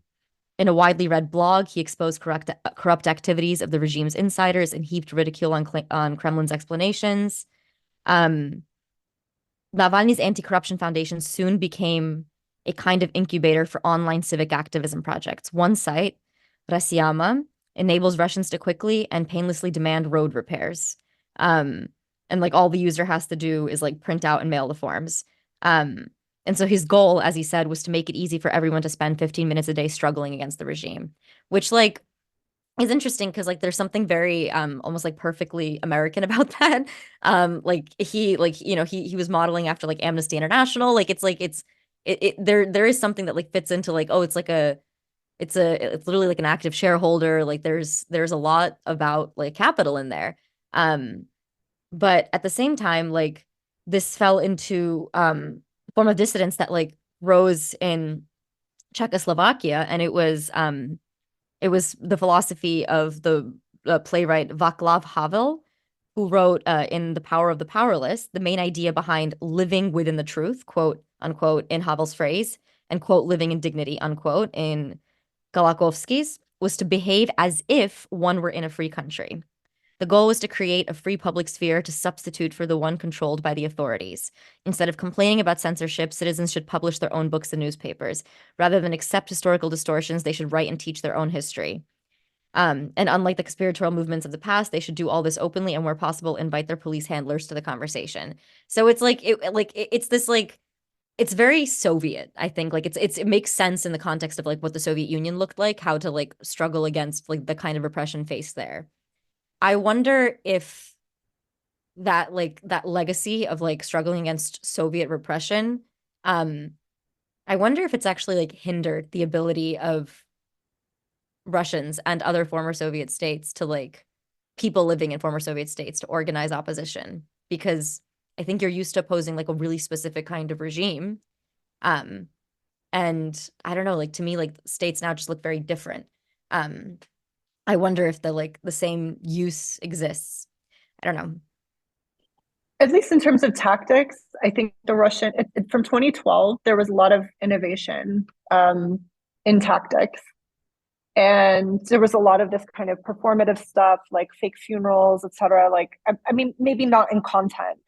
[SPEAKER 1] in a widely read blog, he exposed corrupt activities of the regime's insiders and heaped ridicule on Kremlin's explanations. Um, Navalny's anti-corruption foundation soon became a kind of incubator for online civic activism projects. One site, Rasiama, enables Russians to quickly and painlessly demand road repairs. Um, and like all the user has to do is like print out and mail the forms. Um, and so his goal, as he said, was to make it easy for everyone to spend 15 minutes a day struggling against the regime, which like is interesting because like there's something very almost like perfectly American about that. Like he like he was modeling after like Amnesty International. Like there is something that like fits into like, oh, it's literally like an active shareholder. Like there's a lot about like capital in there. Um but at the same time, like this fell into form of dissidence that like rose in Czechoslovakia, and it was the philosophy of the playwright Václav Havel, who wrote in The Power of the Powerless, the main idea behind living within the truth, quote unquote, in Havel's phrase, and quote, living in dignity, unquote, in Galakovsky's, was to behave as if one were in a free country. The goal was to create a free public sphere to substitute for the one controlled by the authorities. Instead of complaining about censorship, citizens should publish their own books and newspapers. Rather than accept historical distortions, they should write and teach their own history. And unlike the conspiratorial movements of the past, they should do all this openly and where possible, invite their police handlers to the conversation. So it's like it's this like it's very Soviet, I think. Like it makes sense in the context of like what the Soviet Union looked like, how to like struggle against like the kind of repression faced there. I wonder if that legacy of like struggling against Soviet repression, um, I wonder if it's actually like hindered the ability of Russians and other former Soviet states to like people living in former Soviet states to organize opposition, because I think you're used to opposing like a really specific kind of regime. Um, and I don't know, like to me, like states now just look very different. Um, I wonder if the same use exists. I don't know.
[SPEAKER 2] At least in terms of tactics, I think the Russian from 2012 there was a lot of innovation in tactics, and there was a lot of this kind of performative stuff like fake funerals, etc. Like I mean, maybe not in content,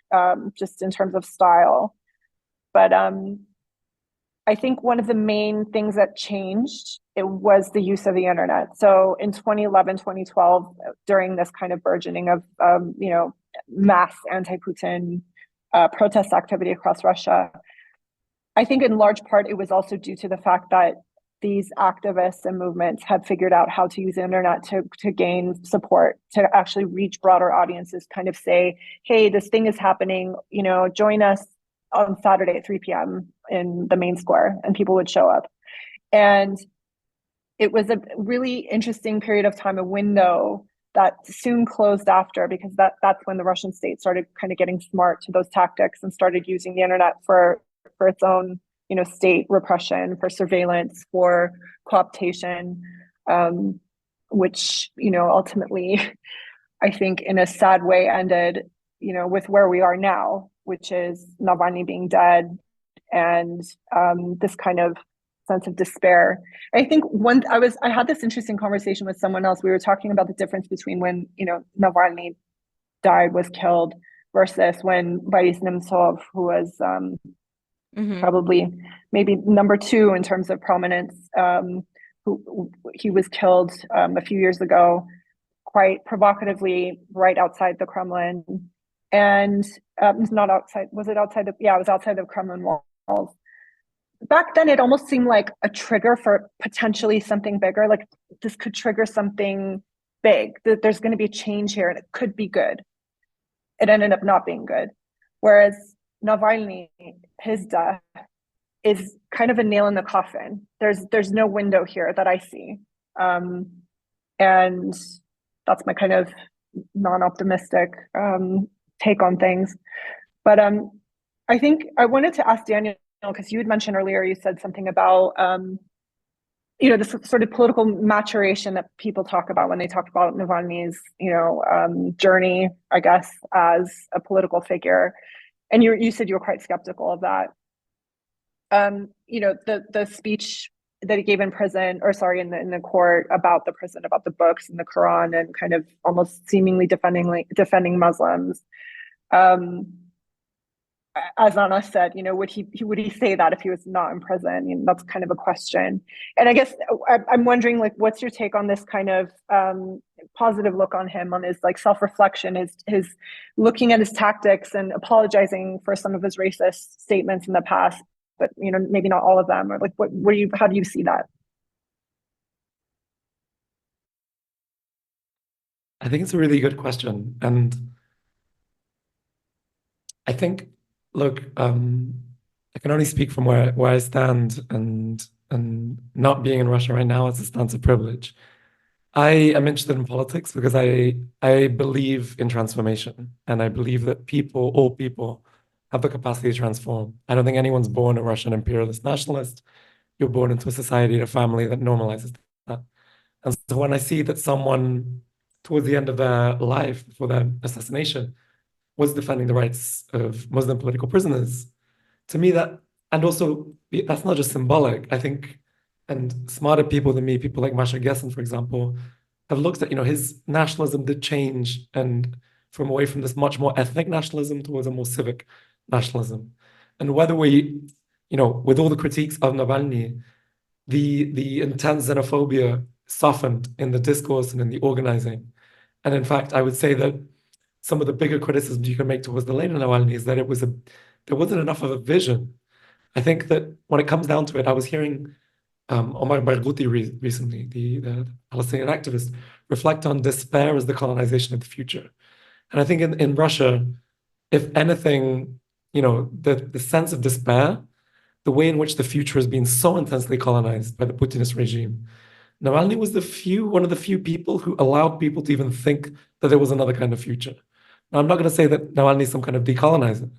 [SPEAKER 2] just in terms of style, but I think one of the main things that changed it was the use of the internet. So in 2011, 2012, during this kind of burgeoning of mass anti-Putin protest activity across Russia, I think in large part it was also due to the fact that these activists and movements had figured out how to use the internet to gain support, to actually reach broader audiences, kind of say, hey, this thing is happening, join us on Saturday at 3 p.m. in the main square, and people would show up. And it was a really interesting period of time, a window that soon closed after, because that's when the Russian state started kind of getting smart to those tactics and started using the internet for its own, state repression, for surveillance, for cooptation, which, ultimately, I think in a sad way ended, with where we are now, which is Navalny being dead and this kind of sense of despair. I think I had this interesting conversation with someone else. We were talking about the difference between when, Navalny was killed versus when Boris Nemtsov, who was probably maybe number 2 in terms of prominence, who he was killed a few years ago, quite provocatively right outside the Kremlin. And not outside, was it outside it was outside the Kremlin walls. back then it almost seemed like a trigger for potentially something bigger. Like this could trigger something big, that there's going to be a change here and it could be good. It ended up not being good. Whereas Navalny, his death is kind of a nail in the coffin. There's no window here that I see. And that's my kind of non-optimistic take on things. But I think I wanted to ask Daniel, because you had mentioned earlier, you said something about this sort of political maturation that people talk about when they talk about Navalny's journey, I guess, as a political figure. And you said you were quite skeptical of that. The speech that he gave in prison, or sorry, in the court about the prison, about the books and the Quran, and kind of almost seemingly defending Muslims. As Anna said, would he say that if he was not in prison? That's kind of a question. And I guess I'm wondering, like, what's your take on this kind of positive look on him, on his like self-reflection, his looking at his tactics and apologizing for some of his racist statements in the past, but maybe not all of them, or like how do you see that?
[SPEAKER 3] I think it's a really good question. And I think, look, I can only speak from where I stand, and not being in Russia right now is a stance of privilege. I am interested in politics because I believe in transformation, and I believe that all people have the capacity to transform. I don't think anyone's born a Russian imperialist nationalist. You're born into a society, a family that normalizes that. And so when I see that someone towards the end of their life, for their assassination, was defending the rights of Muslim political prisoners, to me and also that's not just symbolic. I think, and smarter people than me, people like Masha Gessen, for example, have looked at, his nationalism did change, and from away from this much more ethnic nationalism towards a more civic nationalism. And whether we, with all the critiques of Navalny, the intense xenophobia softened in the discourse and in the organizing. And in fact, I would say that some of the bigger criticisms you can make towards the later Navalny is that there wasn't enough of a vision. I think that when it comes down to it, I was hearing Omar Barghouti recently, the Palestinian activist, reflect on despair as the colonization of the future. And I think in Russia, if anything, the sense of despair, the way in which the future has been so intensely colonized by the Putinist regime, Navalny was one of the few people who allowed people to even think that there was another kind of future. Now, I'm not going to say that Navalny is some kind of decolonizer,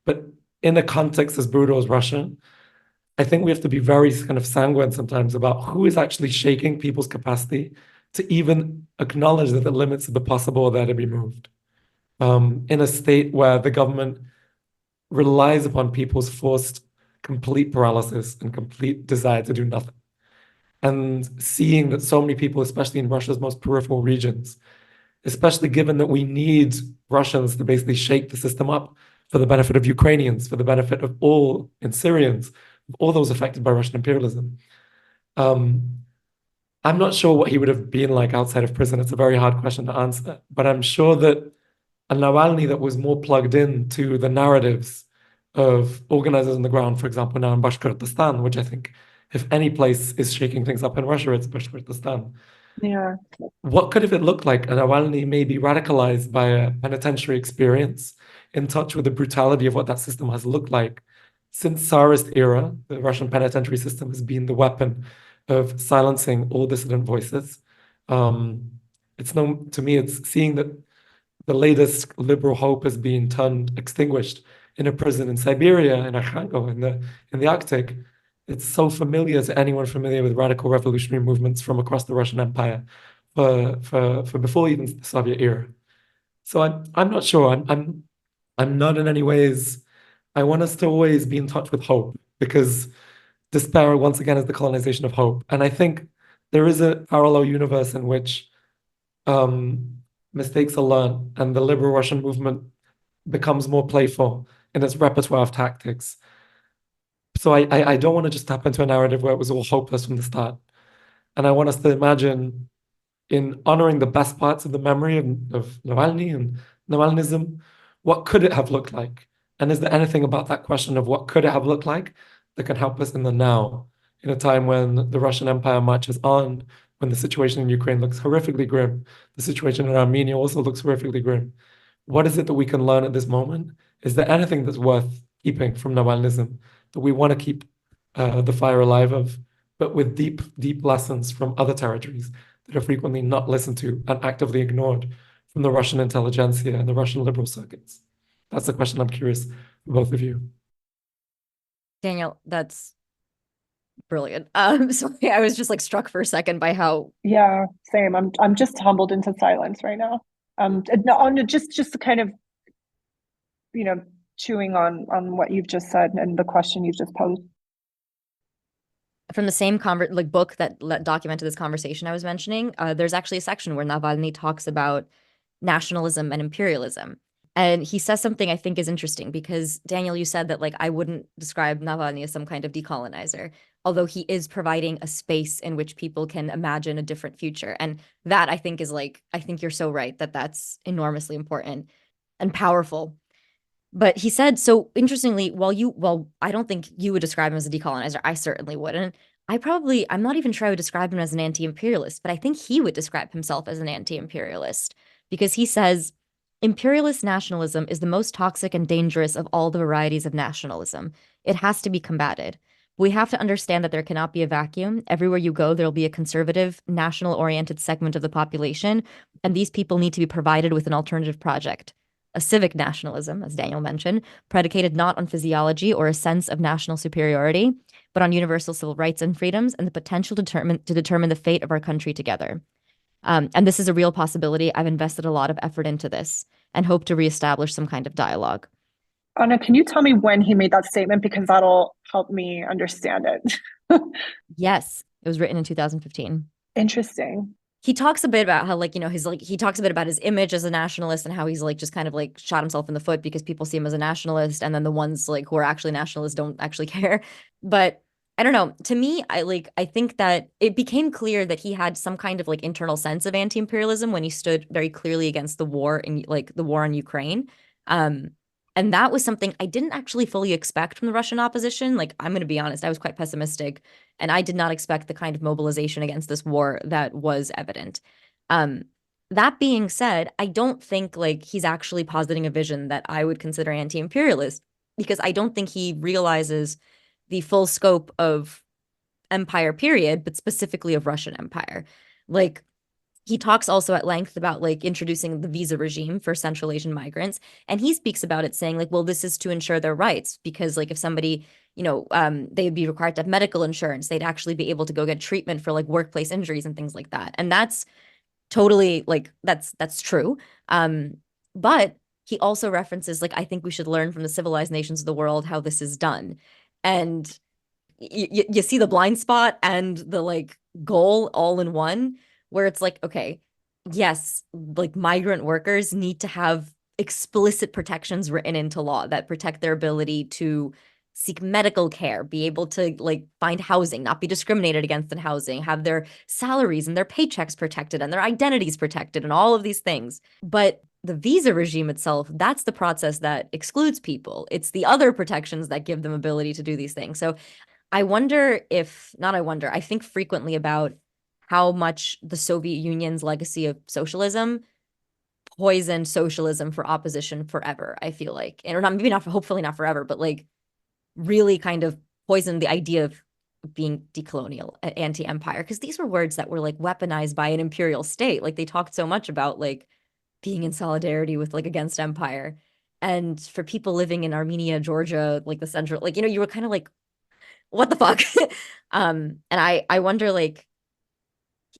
[SPEAKER 3] but in a context as brutal as Russia, I think we have to be very kind of sanguine sometimes about who is actually shaking people's capacity to even acknowledge that the limits of the possible are there to be moved. In a state where the government relies upon people's forced complete paralysis and complete desire to do nothing. And seeing that so many people, especially in Russia's most peripheral regions, especially given that we need Russians to basically shake the system up for the benefit of Ukrainians, for the benefit of all Syrians, all those affected by Russian imperialism. I'm not sure what he would have been like outside of prison. It's a very hard question to answer, but I'm sure that a Navalny that was more plugged in to the narratives of organizers on the ground, for example, now in Bashkortostan, which I think if any place is shaking things up in Russia, it's Bashkortostan.
[SPEAKER 2] Yeah.
[SPEAKER 3] What could have it looked like? A Navalny may be radicalized by a penitentiary experience, in touch with the brutality of what that system has looked like. Since Tsarist era, the Russian penitentiary system has been the weapon of silencing all dissident voices. To me, it's seeing that the latest liberal hope has been extinguished in a prison in Siberia, in Arkhangelsk, in the Arctic. It's so familiar to anyone familiar with radical revolutionary movements from across the Russian Empire for before even the Soviet era. So I'm not sure. I'm not in any ways. I want us to always be in touch with hope, because despair once again is the colonization of hope. And I think there is a parallel universe in which mistakes are learned and the liberal Russian movement becomes more playful in its repertoire of tactics. So I don't want to just tap into a narrative where it was all hopeless from the start. And I want us to imagine, in honoring the best parts of the memory of Navalny and Navalnyism, what could it have looked like? And is there anything about that question of what could it have looked like that can help us in the now, in a time when the Russian Empire marches on, when the situation in Ukraine looks horrifically grim, the situation in Armenia also looks horrifically grim. What is it that we can learn at this moment? Is there anything that's worth keeping from Navalnyism that we want to keep the fire alive of, but with deep, deep lessons from other territories that are frequently not listened to and actively ignored from the Russian intelligentsia and the Russian liberal circuits? That's the question I'm curious for both of you.
[SPEAKER 1] Daniel, that's brilliant. Sorry, I was just like struck for a second by how.
[SPEAKER 2] Yeah, same. I'm just humbled into silence right now. Just to kind of, chewing on what you've just said and the question you've just posed.
[SPEAKER 1] From the same book that documented this conversation I was mentioning, there's actually a section where Navalny talks about nationalism and imperialism. And he says something I think is interesting because, Daniel, you said that I wouldn't describe Navalny as some kind of decolonizer, although he is providing a space in which people can imagine a different future. And that I think is I think you're so right that that's enormously important and powerful. But he said, so interestingly, while I don't think you would describe him as a decolonizer, I certainly wouldn't. I'm not even sure I would describe him as an anti-imperialist, but I think he would describe himself as an anti-imperialist because he says, imperialist nationalism is the most toxic and dangerous of all the varieties of nationalism. It has to be combated. We have to understand that there cannot be a vacuum. Everywhere you go, there'll be a conservative, national-oriented segment of the population, and these people need to be provided with an alternative project. A civic nationalism, as Daniel mentioned, predicated not on physiology or a sense of national superiority, but on universal civil rights and freedoms and the potential to determine the fate of our country together. And this is a real possibility. I've invested a lot of effort into this and hope to reestablish some kind of dialogue.
[SPEAKER 2] Anna, can you tell me when he made that statement? Because that'll help me understand it.
[SPEAKER 1] Yes, it was written in 2015.
[SPEAKER 2] Interesting.
[SPEAKER 1] He talks a bit about how he talks a bit about his image as a nationalist and how he's just kind of shot himself in the foot because people see him as a nationalist, and then the ones who are actually nationalists don't actually care. But I don't know. To me, I think that it became clear that he had some kind of internal sense of anti-imperialism when he stood very clearly against the war in the war on Ukraine. And that was something I didn't actually fully expect from the Russian opposition. I'm going to be honest, I was quite pessimistic, and I did not expect the kind of mobilization against this war that was evident. That being said, I don't think he's actually positing a vision that I would consider anti-imperialist, because I don't think he realizes the full scope of empire period, but specifically of Russian Empire. He talks also at length about introducing the visa regime for Central Asian migrants. And he speaks about it saying well, this is to ensure their rights, because if somebody, they would be required to have medical insurance, they'd actually be able to go get treatment for workplace injuries and things like that. And that's totally that's true. But he also references I think we should learn from the civilized nations of the world how this is done. And you see the blind spot and the goal all in one, where it's okay, yes, migrant workers need to have explicit protections written into law that protect their ability to seek medical care, be able to find housing, not be discriminated against in housing, have their salaries and their paychecks protected and their identities protected and all of these things. But the visa regime itself, that's the process that excludes people. It's the other protections that give them ability to do these things. So I think frequently about how much the Soviet Union's legacy of socialism poisoned socialism for opposition forever, I feel like. And or not, maybe not, hopefully not forever, but really kind of poisoned the idea of being decolonial, anti-empire, because these were words that were weaponized by an imperial state. They talked so much about being in solidarity with against empire. And for people living in Armenia, Georgia, the central, you were kind of what the fuck? And I wonder,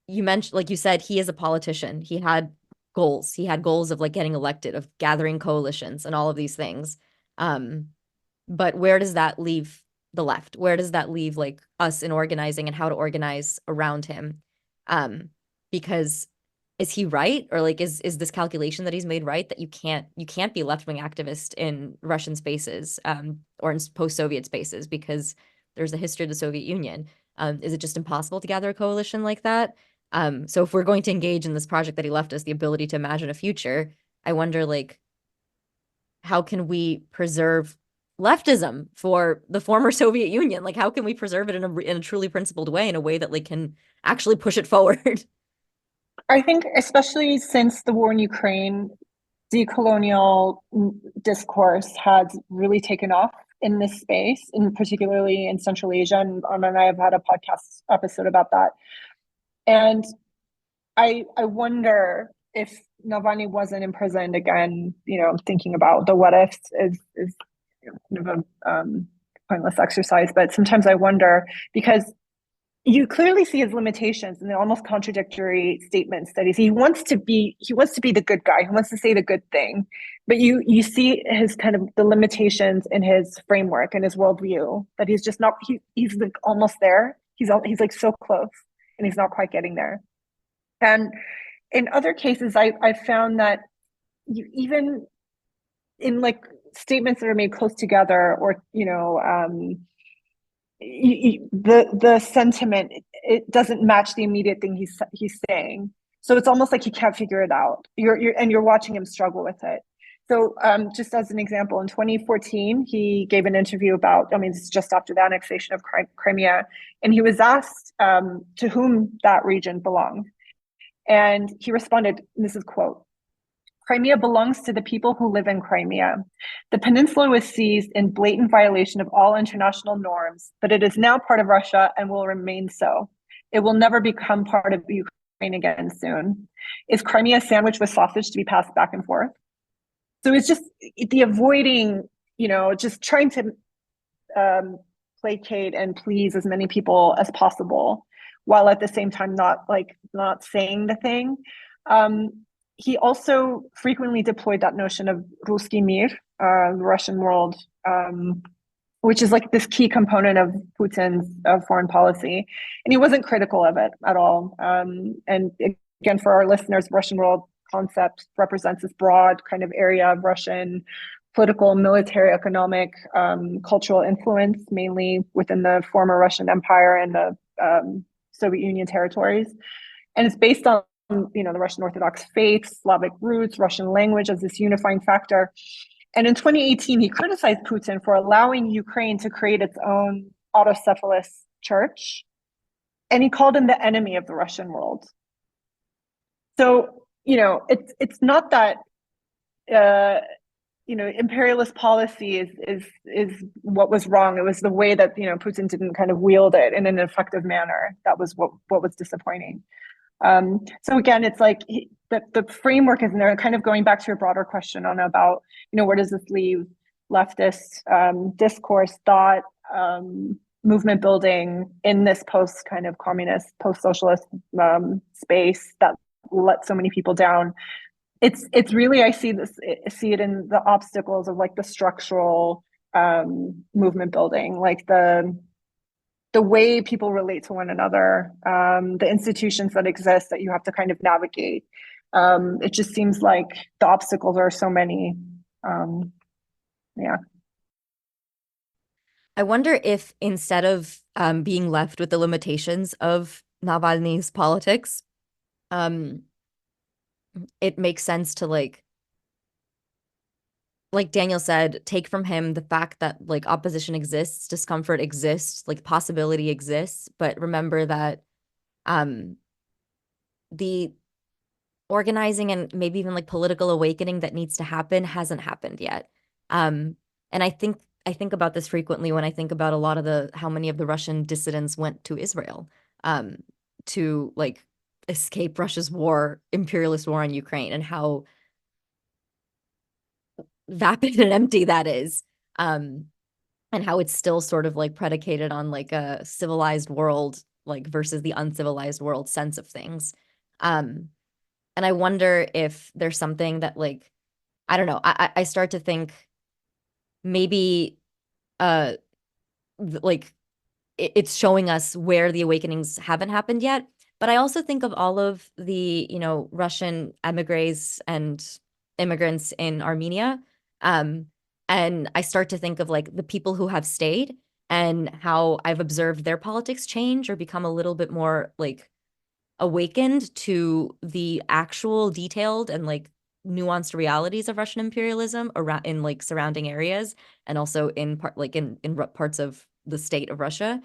[SPEAKER 1] you mentioned, you said, he is a politician. He had goals. He had goals of getting elected, of gathering coalitions and all of these things. But where does that leave the left? Where does that leave us in organizing and how to organize around him? Because is he right? Or is this calculation that he's made right, that you can't be left-wing activist in Russian spaces, or in post-Soviet spaces, because there's a history of the Soviet Union. Is it just impossible to gather a coalition like that? So if we're going to engage in this project that he left us, the ability to imagine a future, I wonder how can we preserve leftism for the former Soviet Union? Like, how can we preserve it in a truly principled way, in a way that like can actually push it forward?
[SPEAKER 2] I think especially since the war in Ukraine, decolonial discourse has really taken off in this space, and particularly in Central Asia. And Anna and I have had a podcast episode about that. And I wonder if Navalny wasn't imprisoned again, thinking about the what ifs is kind of a pointless exercise. But sometimes I wonder, because you clearly see his limitations and the almost contradictory statements that he wants to be the good guy, he wants to say the good thing, but you see his kind of the limitations in his framework and his worldview, that he's just not, he's like almost there, he's like so close and he's not quite getting there. And in other cases I found that even in like statements that are made close together, or the sentiment, it doesn't match the immediate thing he's saying. So it's almost like he can't figure it out. You're watching him struggle with it. So just as an example, in 2014, he gave an interview about, this is just after the annexation of Crimea, and he was asked to whom that region belonged. And he responded, and this is quote, "Crimea belongs to the people who live in Crimea. The peninsula was seized in blatant violation of all international norms, but it is now part of Russia and will remain so. It will never become part of Ukraine again soon. Is Crimea a sandwich with sausage to be passed back and forth?" So it's just the avoiding, just trying to placate and please as many people as possible, while at the same time not saying the thing. He also frequently deployed that notion of Ruski Mir, the Russian world, which is like this key component of Putin's foreign policy. And he wasn't critical of it at all. And again, for our listeners, Russian world concept represents this broad kind of area of Russian political, military, economic, cultural influence, mainly within the former Russian Empire and the Soviet Union territories. And it's based on the Russian Orthodox faith, Slavic roots, Russian language as this unifying factor. And in 2018, he criticized Putin for allowing Ukraine to create its own autocephalous church. And he called him the enemy of the Russian world. So, it's not that, imperialist policy is what was wrong. It was the way that, Putin didn't kind of wield it in an effective manner. That was what was disappointing. So again, it's like the framework is in there, kind of going back to your broader question on about, where does this leave leftist discourse, thought, movement building in this post kind of communist, post-socialist space that let so many people down. It's really, I see it in the obstacles of like the structural movement building, like the way people relate to one another, the institutions that exist that you have to kind of navigate. It just seems like the obstacles are so many. Yeah.
[SPEAKER 1] I wonder if instead of being left with the limitations of Navalny's politics, it makes sense to like Daniel said, take from him the fact that like opposition exists, discomfort exists, like possibility exists, but remember that the organizing and maybe even like political awakening that needs to happen hasn't happened yet. And I think about this frequently when I think about a lot of how many of the Russian dissidents went to Israel to like escape Russia's imperialist war on Ukraine, and how vapid and empty that is, and how it's still sort of like predicated on like a civilized world like versus the uncivilized world sense of things. And I wonder if there's something that like, I don't know, I start to think maybe like it's showing us where the awakenings haven't happened yet. But I also think of all of the, Russian emigres and immigrants in Armenia. And I start to think of like the people who have stayed and how I've observed their politics change or become a little bit more like awakened to the actual detailed and like nuanced realities of Russian imperialism around in like surrounding areas, and also in parts of the state of Russia.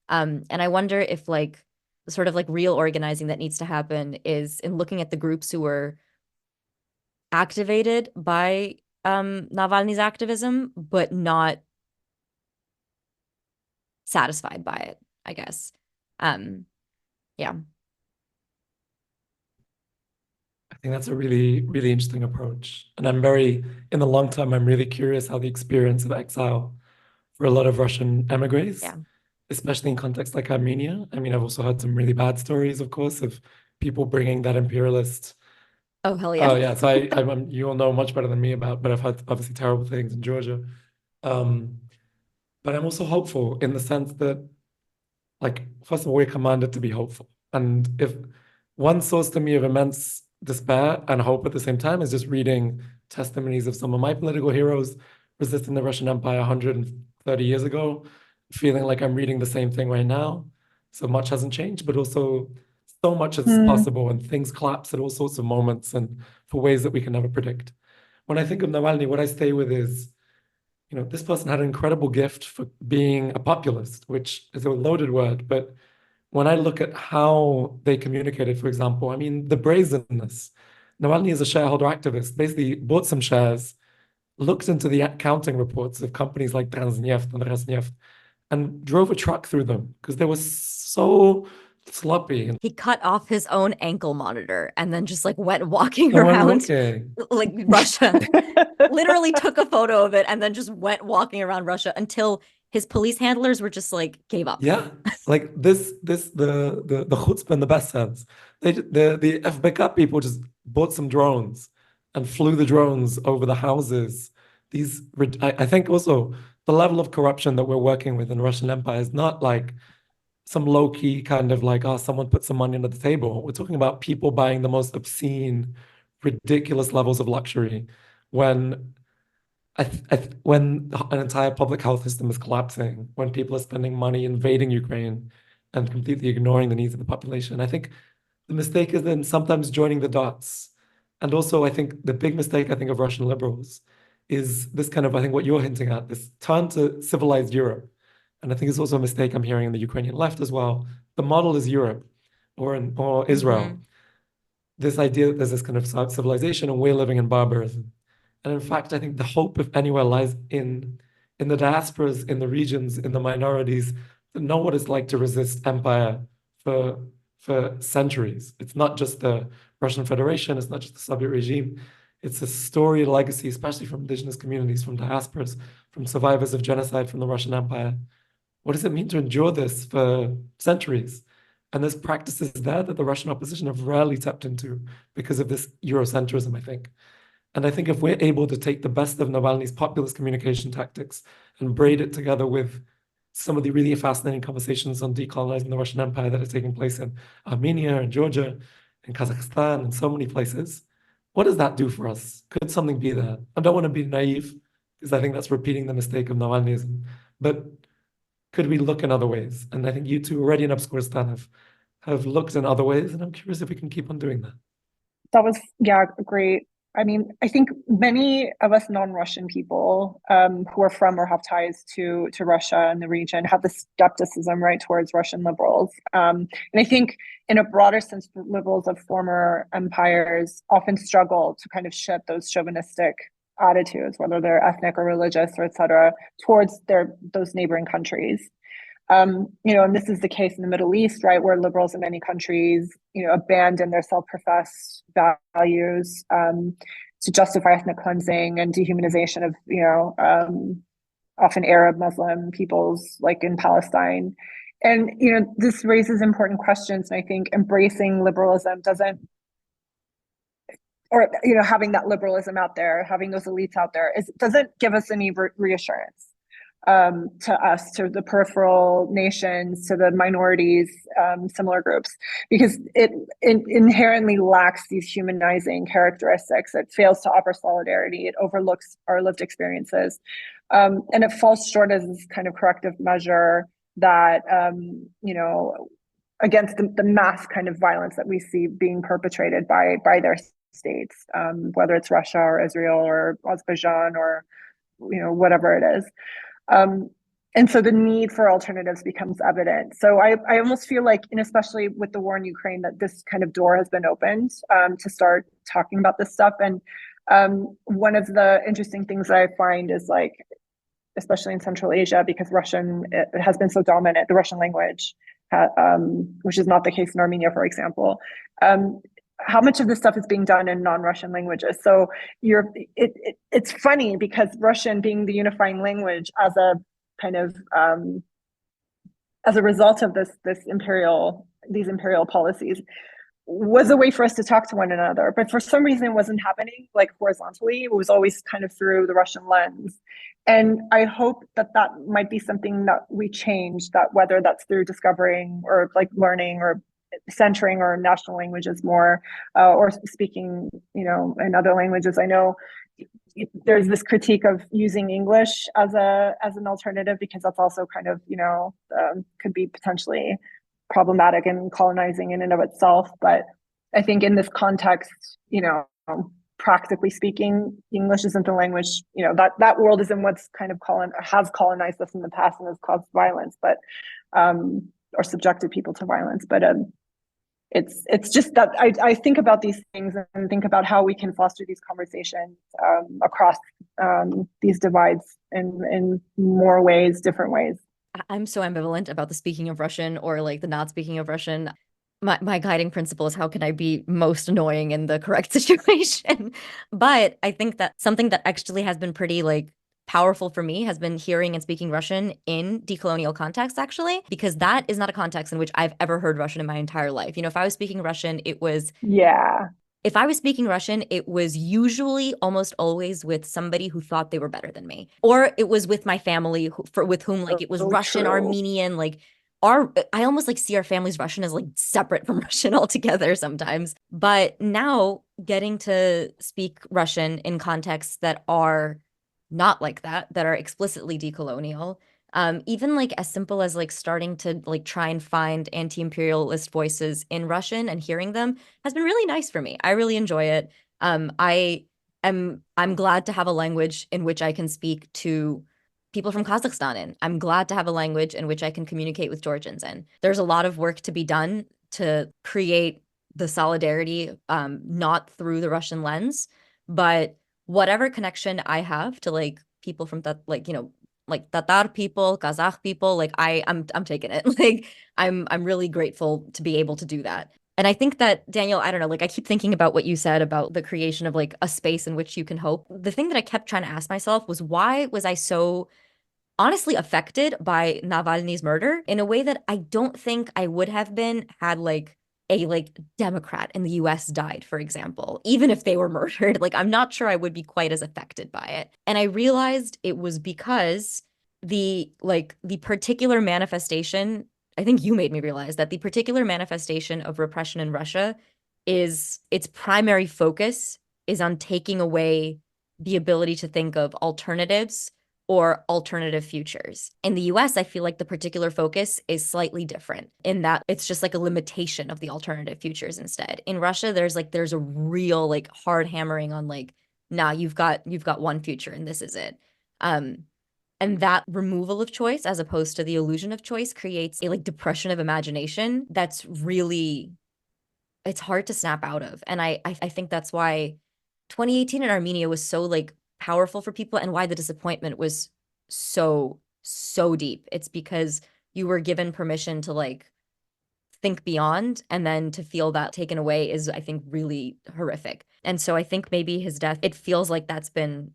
[SPEAKER 1] And I wonder if like sort of like real organizing that needs to happen is in looking at the groups who were activated by Navalny's activism, but not satisfied by it, I guess. Yeah.
[SPEAKER 3] I think that's a really, really interesting approach. And in the long term, I'm really curious how the experience of exile for a lot of Russian emigres,
[SPEAKER 1] Yeah.
[SPEAKER 3] especially in contexts like Armenia. I mean, I've also heard some really bad stories, of course, of people bringing that imperialist.
[SPEAKER 1] Oh, hell yeah.
[SPEAKER 3] Oh, yeah. So you'll know much better than me but I've heard obviously terrible things in Georgia. But I'm also hopeful in the sense that, like, first of all, we're commanded to be hopeful. And if one source to me of immense despair and hope at the same time is just reading testimonies of some of my political heroes resisting the Russian Empire 130 years ago, feeling like I'm reading the same thing right now. So much hasn't changed, but also so much is possible, and things collapse at all sorts of moments and for ways that we can never predict. When I think of Navalny, what I stay with is, this person had an incredible gift for being a populist, which is a loaded word, but when I look at how they communicated, for example, I mean, the brazenness. Navalny is a shareholder activist, basically bought some shares, looked into the accounting reports of companies like Transneft and Rosneft, and drove a truck through them because they were so sloppy. And
[SPEAKER 1] He cut off his own ankle monitor and then just like went walking
[SPEAKER 3] went
[SPEAKER 1] around
[SPEAKER 3] looking.
[SPEAKER 1] like Russia. Literally took a photo of it and then just went walking around Russia until his police handlers were just like gave up.
[SPEAKER 3] Yeah, like the chutzpah in the best sense. The FBK people just bought some drones and flew the drones over the houses. I think also the level of corruption that we're working with in the Russian Empire is not like some low-key kind of like, oh, someone put some money under the table. We're talking about people buying the most obscene, ridiculous levels of luxury when when an entire public health system is collapsing, when people are spending money invading Ukraine and completely ignoring the needs of the population. I think the mistake is then sometimes joining the dots. And also, I think the big mistake, I think, of Russian liberals is this kind of, I think, what you're hinting at, this turn to civilized Europe. And I think it's also a mistake I'm hearing in the Ukrainian left as well. The model is Europe or Israel. This idea that there's this kind of civilization and we're living in barbarism. And in fact, I think the hope, if anywhere, lies in the diasporas, in the regions, in the minorities that know what it's like to resist empire for centuries. It's not just the Russian Federation, it's not just the Soviet regime. It's a story, a legacy, especially from indigenous communities, from diasporas, from survivors of genocide from the Russian Empire. What does it mean to endure this for centuries? And there's practices there that the Russian opposition have rarely tapped into because of this Eurocentrism, I think. And I think if we're able to take the best of Navalny's populist communication tactics and braid it together with some of the really fascinating conversations on decolonizing the Russian Empire that are taking place in Armenia and Georgia and Kazakhstan and so many places, what does that do for us? Could something be there? I don't want to be naive because I think that's repeating the mistake of Navalnyism, but could we look in other ways? And I think you two already in Obscuristan have looked in other ways, and I'm curious if we can keep on doing that.
[SPEAKER 2] That was, yeah, great. I mean, I think many of us non-Russian people who are from or have ties to Russia and the region have this skepticism, right, towards Russian liberals. And I think in a broader sense, liberals of former empires often struggle to kind of shed those chauvinistic attitudes, whether they're ethnic or religious or et cetera, towards those neighboring countries. And this is the case in the Middle East, right, where liberals in many countries, abandon their self-professed values to justify ethnic cleansing and dehumanization of, often Arab Muslim peoples, like in Palestine. And, this raises important questions. And I think embracing liberalism having that liberalism out there, having those elites out there, doesn't give us any reassurance. To us, to the peripheral nations, to the minorities, similar groups, because it inherently lacks these humanizing characteristics. It fails to offer solidarity. It overlooks our lived experiences. And it falls short as this kind of corrective measure that, against the mass kind of violence that we see being perpetrated by their states, whether it's Russia or Israel or Azerbaijan or whatever it is. And so the need for alternatives becomes evident. So I almost feel like, and especially with the war in Ukraine, that this kind of door has been opened to start talking about this stuff. And one of the interesting things that I find is, like, especially in Central Asia, because Russian it has been so dominant, the Russian language, which is not the case in Armenia, for example. How much of this stuff is being done in non-Russian languages? So it's funny because Russian being the unifying language as a kind of as a result of these imperial policies was a way for us to talk to one another, but for some reason it wasn't happening like horizontally. It was always kind of through the Russian lens. And I hope that might be something that we change, that whether that's through discovering or like learning or centering our national languages more, or speaking, in other languages. I know there's this critique of using English as an alternative, because that's also kind of, could be potentially problematic and colonizing in and of itself. But I think in this context, practically speaking, English isn't the language, that world isn't what's kind of has colonized us in the past and has caused violence, but or subjected people to violence. But it's just that I think about these things and think about how we can foster these conversations across these divides in more ways, different ways.
[SPEAKER 1] I'm so ambivalent about the speaking of Russian or like the not speaking of Russian. My guiding principle is how can I be most annoying in the correct situation? But I think that something that actually has been pretty like powerful for me has been hearing and speaking Russian in decolonial context, actually, because that is not a context in which I've ever heard Russian in my entire life. If I was speaking Russian, it was If I was speaking Russian, it was usually almost always with somebody who thought they were better than me, or it was with my family with whom like it was Russian,
[SPEAKER 2] true.
[SPEAKER 1] Armenian, like I almost like see our family's Russian as like separate from Russian altogether sometimes. But now getting to speak Russian in contexts that are not like that are explicitly decolonial, even like as simple as like starting to like try and find anti-imperialist voices in Russian and hearing them has been really nice for me. I really enjoy it. I'm glad to have a language in which I can speak to people from Kazakhstan in. I'm glad to have a language in which I can communicate with Georgians in. There's a lot of work to be done to create the solidarity, not through the Russian lens, but whatever connection I have to like people from that, like, like Tatar people, Kazakh people, like I'm taking it. Like I'm really grateful to be able to do that. And I think that, Daniel, I don't know, like I keep thinking about what you said about the creation of like a space in which you can hope. The thing that I kept trying to ask myself was, why was I so honestly affected by Navalny's murder in a way that I don't think I would have been had like a like Democrat in the US died, for example, even if they were murdered. Like I'm not sure I would be quite as affected by it. And I realized it was because the particular manifestation, I think you made me realize that the particular manifestation of repression in Russia is its primary focus is on taking away the ability to think of alternatives or alternative futures. In the US, I feel like the particular focus is slightly different in that it's just like a limitation of the alternative futures instead. In Russia, there's a real like hard hammering on like, nah, you've got one future and this is it. And that removal of choice as opposed to the illusion of choice creates a like depression of imagination that's really, it's hard to snap out of. And I think that's why 2018 in Armenia was so like powerful for people and why the disappointment was so deep. It's because you were given permission to like think beyond, and then to feel that taken away is, I think, really horrific. And so I think maybe his death, it feels like that's been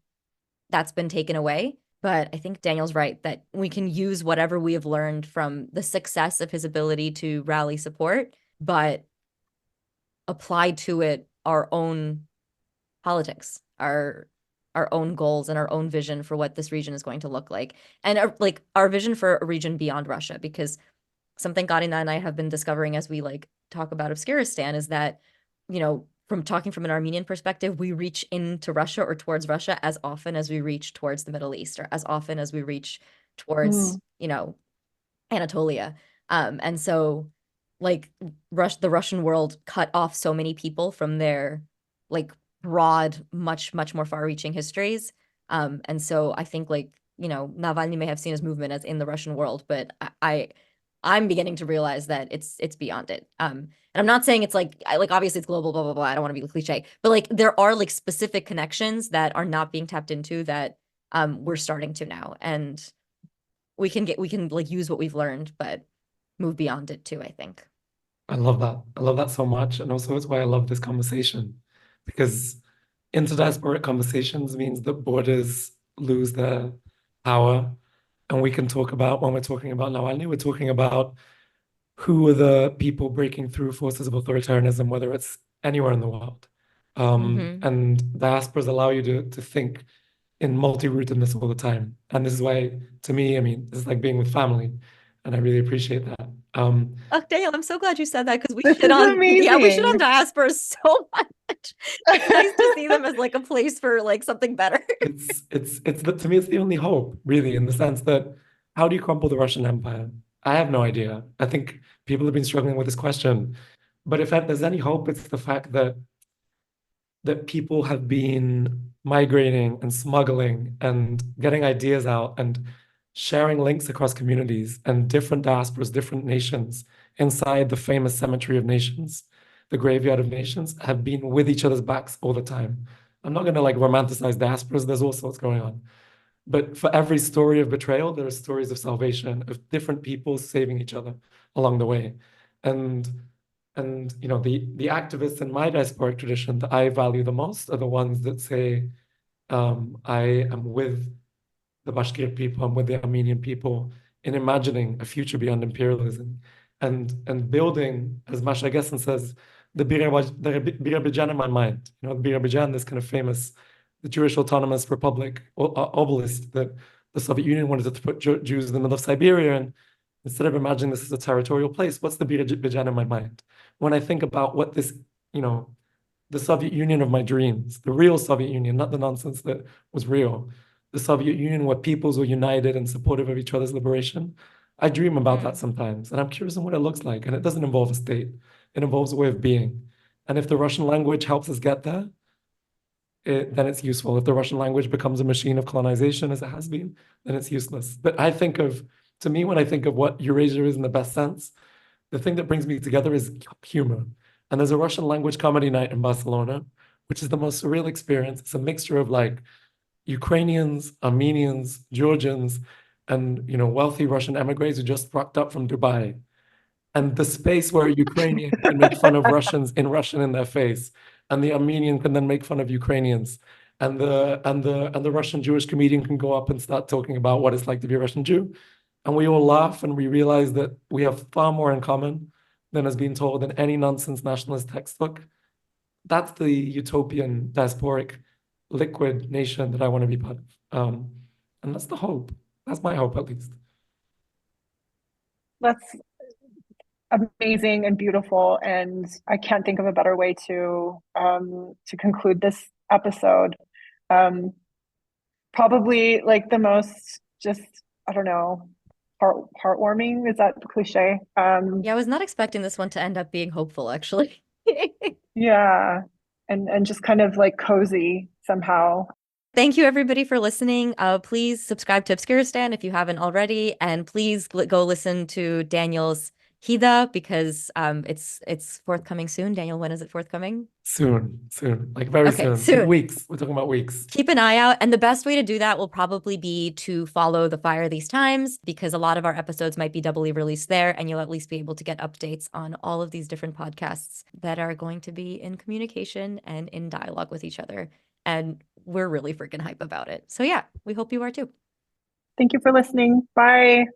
[SPEAKER 1] taken away. But I think Daniel's right that we can use whatever we have learned from the success of his ability to rally support, but apply to it our own politics, our own goals and our own vision for what this region is going to look like, and our vision for a region beyond Russia. Because something Karina and I have been discovering as we like talk about Obscuristan is that, from talking from an Armenian perspective, we reach into Russia or towards Russia as often as we reach towards the Middle East, or as often as we reach towards, Anatolia. And so like the Russian world cut off so many people from their like broad, much more far-reaching histories. And so I think like, you know, Navalny may have seen his movement as in the Russian world, but I'm beginning to realize that it's beyond it. And I'm not saying it's like obviously it's global, blah blah blah. I don't want to be cliche, but like there are like specific connections that are not being tapped into that we're starting to now, and we can like use what we've learned, but move beyond it too, I think.
[SPEAKER 3] I love that. I love that so much. And also it's why I love this conversation, because interdiasporic conversations means that borders lose their power. And we can talk about, when we're talking about Navalny, we're talking about who are the people breaking through forces of authoritarianism, whether it's anywhere in the world. And diasporas allow you to think in multi-rootedness all the time. And this is why, to me, I mean, this is like being with family, and I really appreciate that.
[SPEAKER 1] Oh, Daniel, I'm so glad you said that, because we
[SPEAKER 2] This
[SPEAKER 1] shit
[SPEAKER 2] is
[SPEAKER 1] on we shit on
[SPEAKER 2] amazing.
[SPEAKER 1] diasporas so much. It's nice to see them as like a place for like something better.
[SPEAKER 3] To me, it's the only hope, really, in the sense that how do you crumple the Russian Empire? I have no idea. I think people have been struggling with this question. But if there's any hope, it's the fact that people have been migrating and smuggling and getting ideas out and sharing links across communities and different diasporas, different nations inside the famous cemetery of nations, the graveyard of nations, have been with each other's backs all the time. I'm not going to like romanticize diasporas. There's all sorts going on. But for every story of betrayal, there are stories of salvation, of different people saving each other along the way. And you know, the activists in my diasporic tradition that I value the most are the ones that say, I am with the Bashkir people, I'm with the Armenian people in imagining a future beyond imperialism and building, as Masha Gessen says, the Birobidzhan in my mind. You know, the Birobidzhan, this kind of famous, the Jewish Autonomous Republic obelisk that the Soviet Union wanted to put Jews in the middle of Siberia. And instead of imagining this as a territorial place, what's the Birobidzhan in my mind? When I think about what this, you know, the Soviet Union of my dreams, the real Soviet Union, not the nonsense that was real, the Soviet Union where peoples were united and supportive of each other's liberation. I dream about that sometimes, and I'm curious on what it looks like. And it doesn't involve a state, it involves a way of being. And if the Russian language helps us get there, then it's useful. If the Russian language becomes a machine of colonization, as it has been, then it's useless. But to me, when I think of what Eurasia is in the best sense, the thing that brings me together is humor. And there's a Russian language comedy night in Barcelona, which is the most surreal experience. It's a mixture of like Ukrainians, Armenians, Georgians, and you know, wealthy Russian emigres who just rocked up from Dubai. And the space where a Ukrainian can make fun of Russians in Russian in their face, and the Armenian can then make fun of Ukrainians, and the Russian Jewish comedian can go up and start talking about what it's like to be a Russian Jew. And we all laugh and we realize that we have far more in common than has been told in any nonsense nationalist textbook. That's the utopian, diasporic, liquid nation that I want to be part of. And that's the hope. That's my hope, at least.
[SPEAKER 2] That's amazing and beautiful, and I can't think of a better way to conclude this episode. Probably like the most just, I don't know, heartwarming, is that cliche?
[SPEAKER 1] Yeah, I was not expecting this one to end up being hopeful, actually.
[SPEAKER 2] Yeah, and just kind of like cozy somehow.
[SPEAKER 1] Thank you, everybody, for listening. Please subscribe to Obscuristan if you haven't already, and please go listen to Daniel's Hida, because it's forthcoming soon. Daniel, when is it forthcoming?
[SPEAKER 3] Soon, like very
[SPEAKER 1] Okay,
[SPEAKER 3] soon.
[SPEAKER 1] soon.
[SPEAKER 3] Weeks. We're talking about weeks.
[SPEAKER 1] Keep an eye out. And the best way to do that will probably be to follow the Fire These Times, because a lot of our episodes might be doubly released there, and you'll at least be able to get updates on all of these different podcasts that are going to be in communication and in dialogue with each other. And we're really freaking hype about it. So yeah, we hope you are too.
[SPEAKER 2] Thank you for listening. Bye.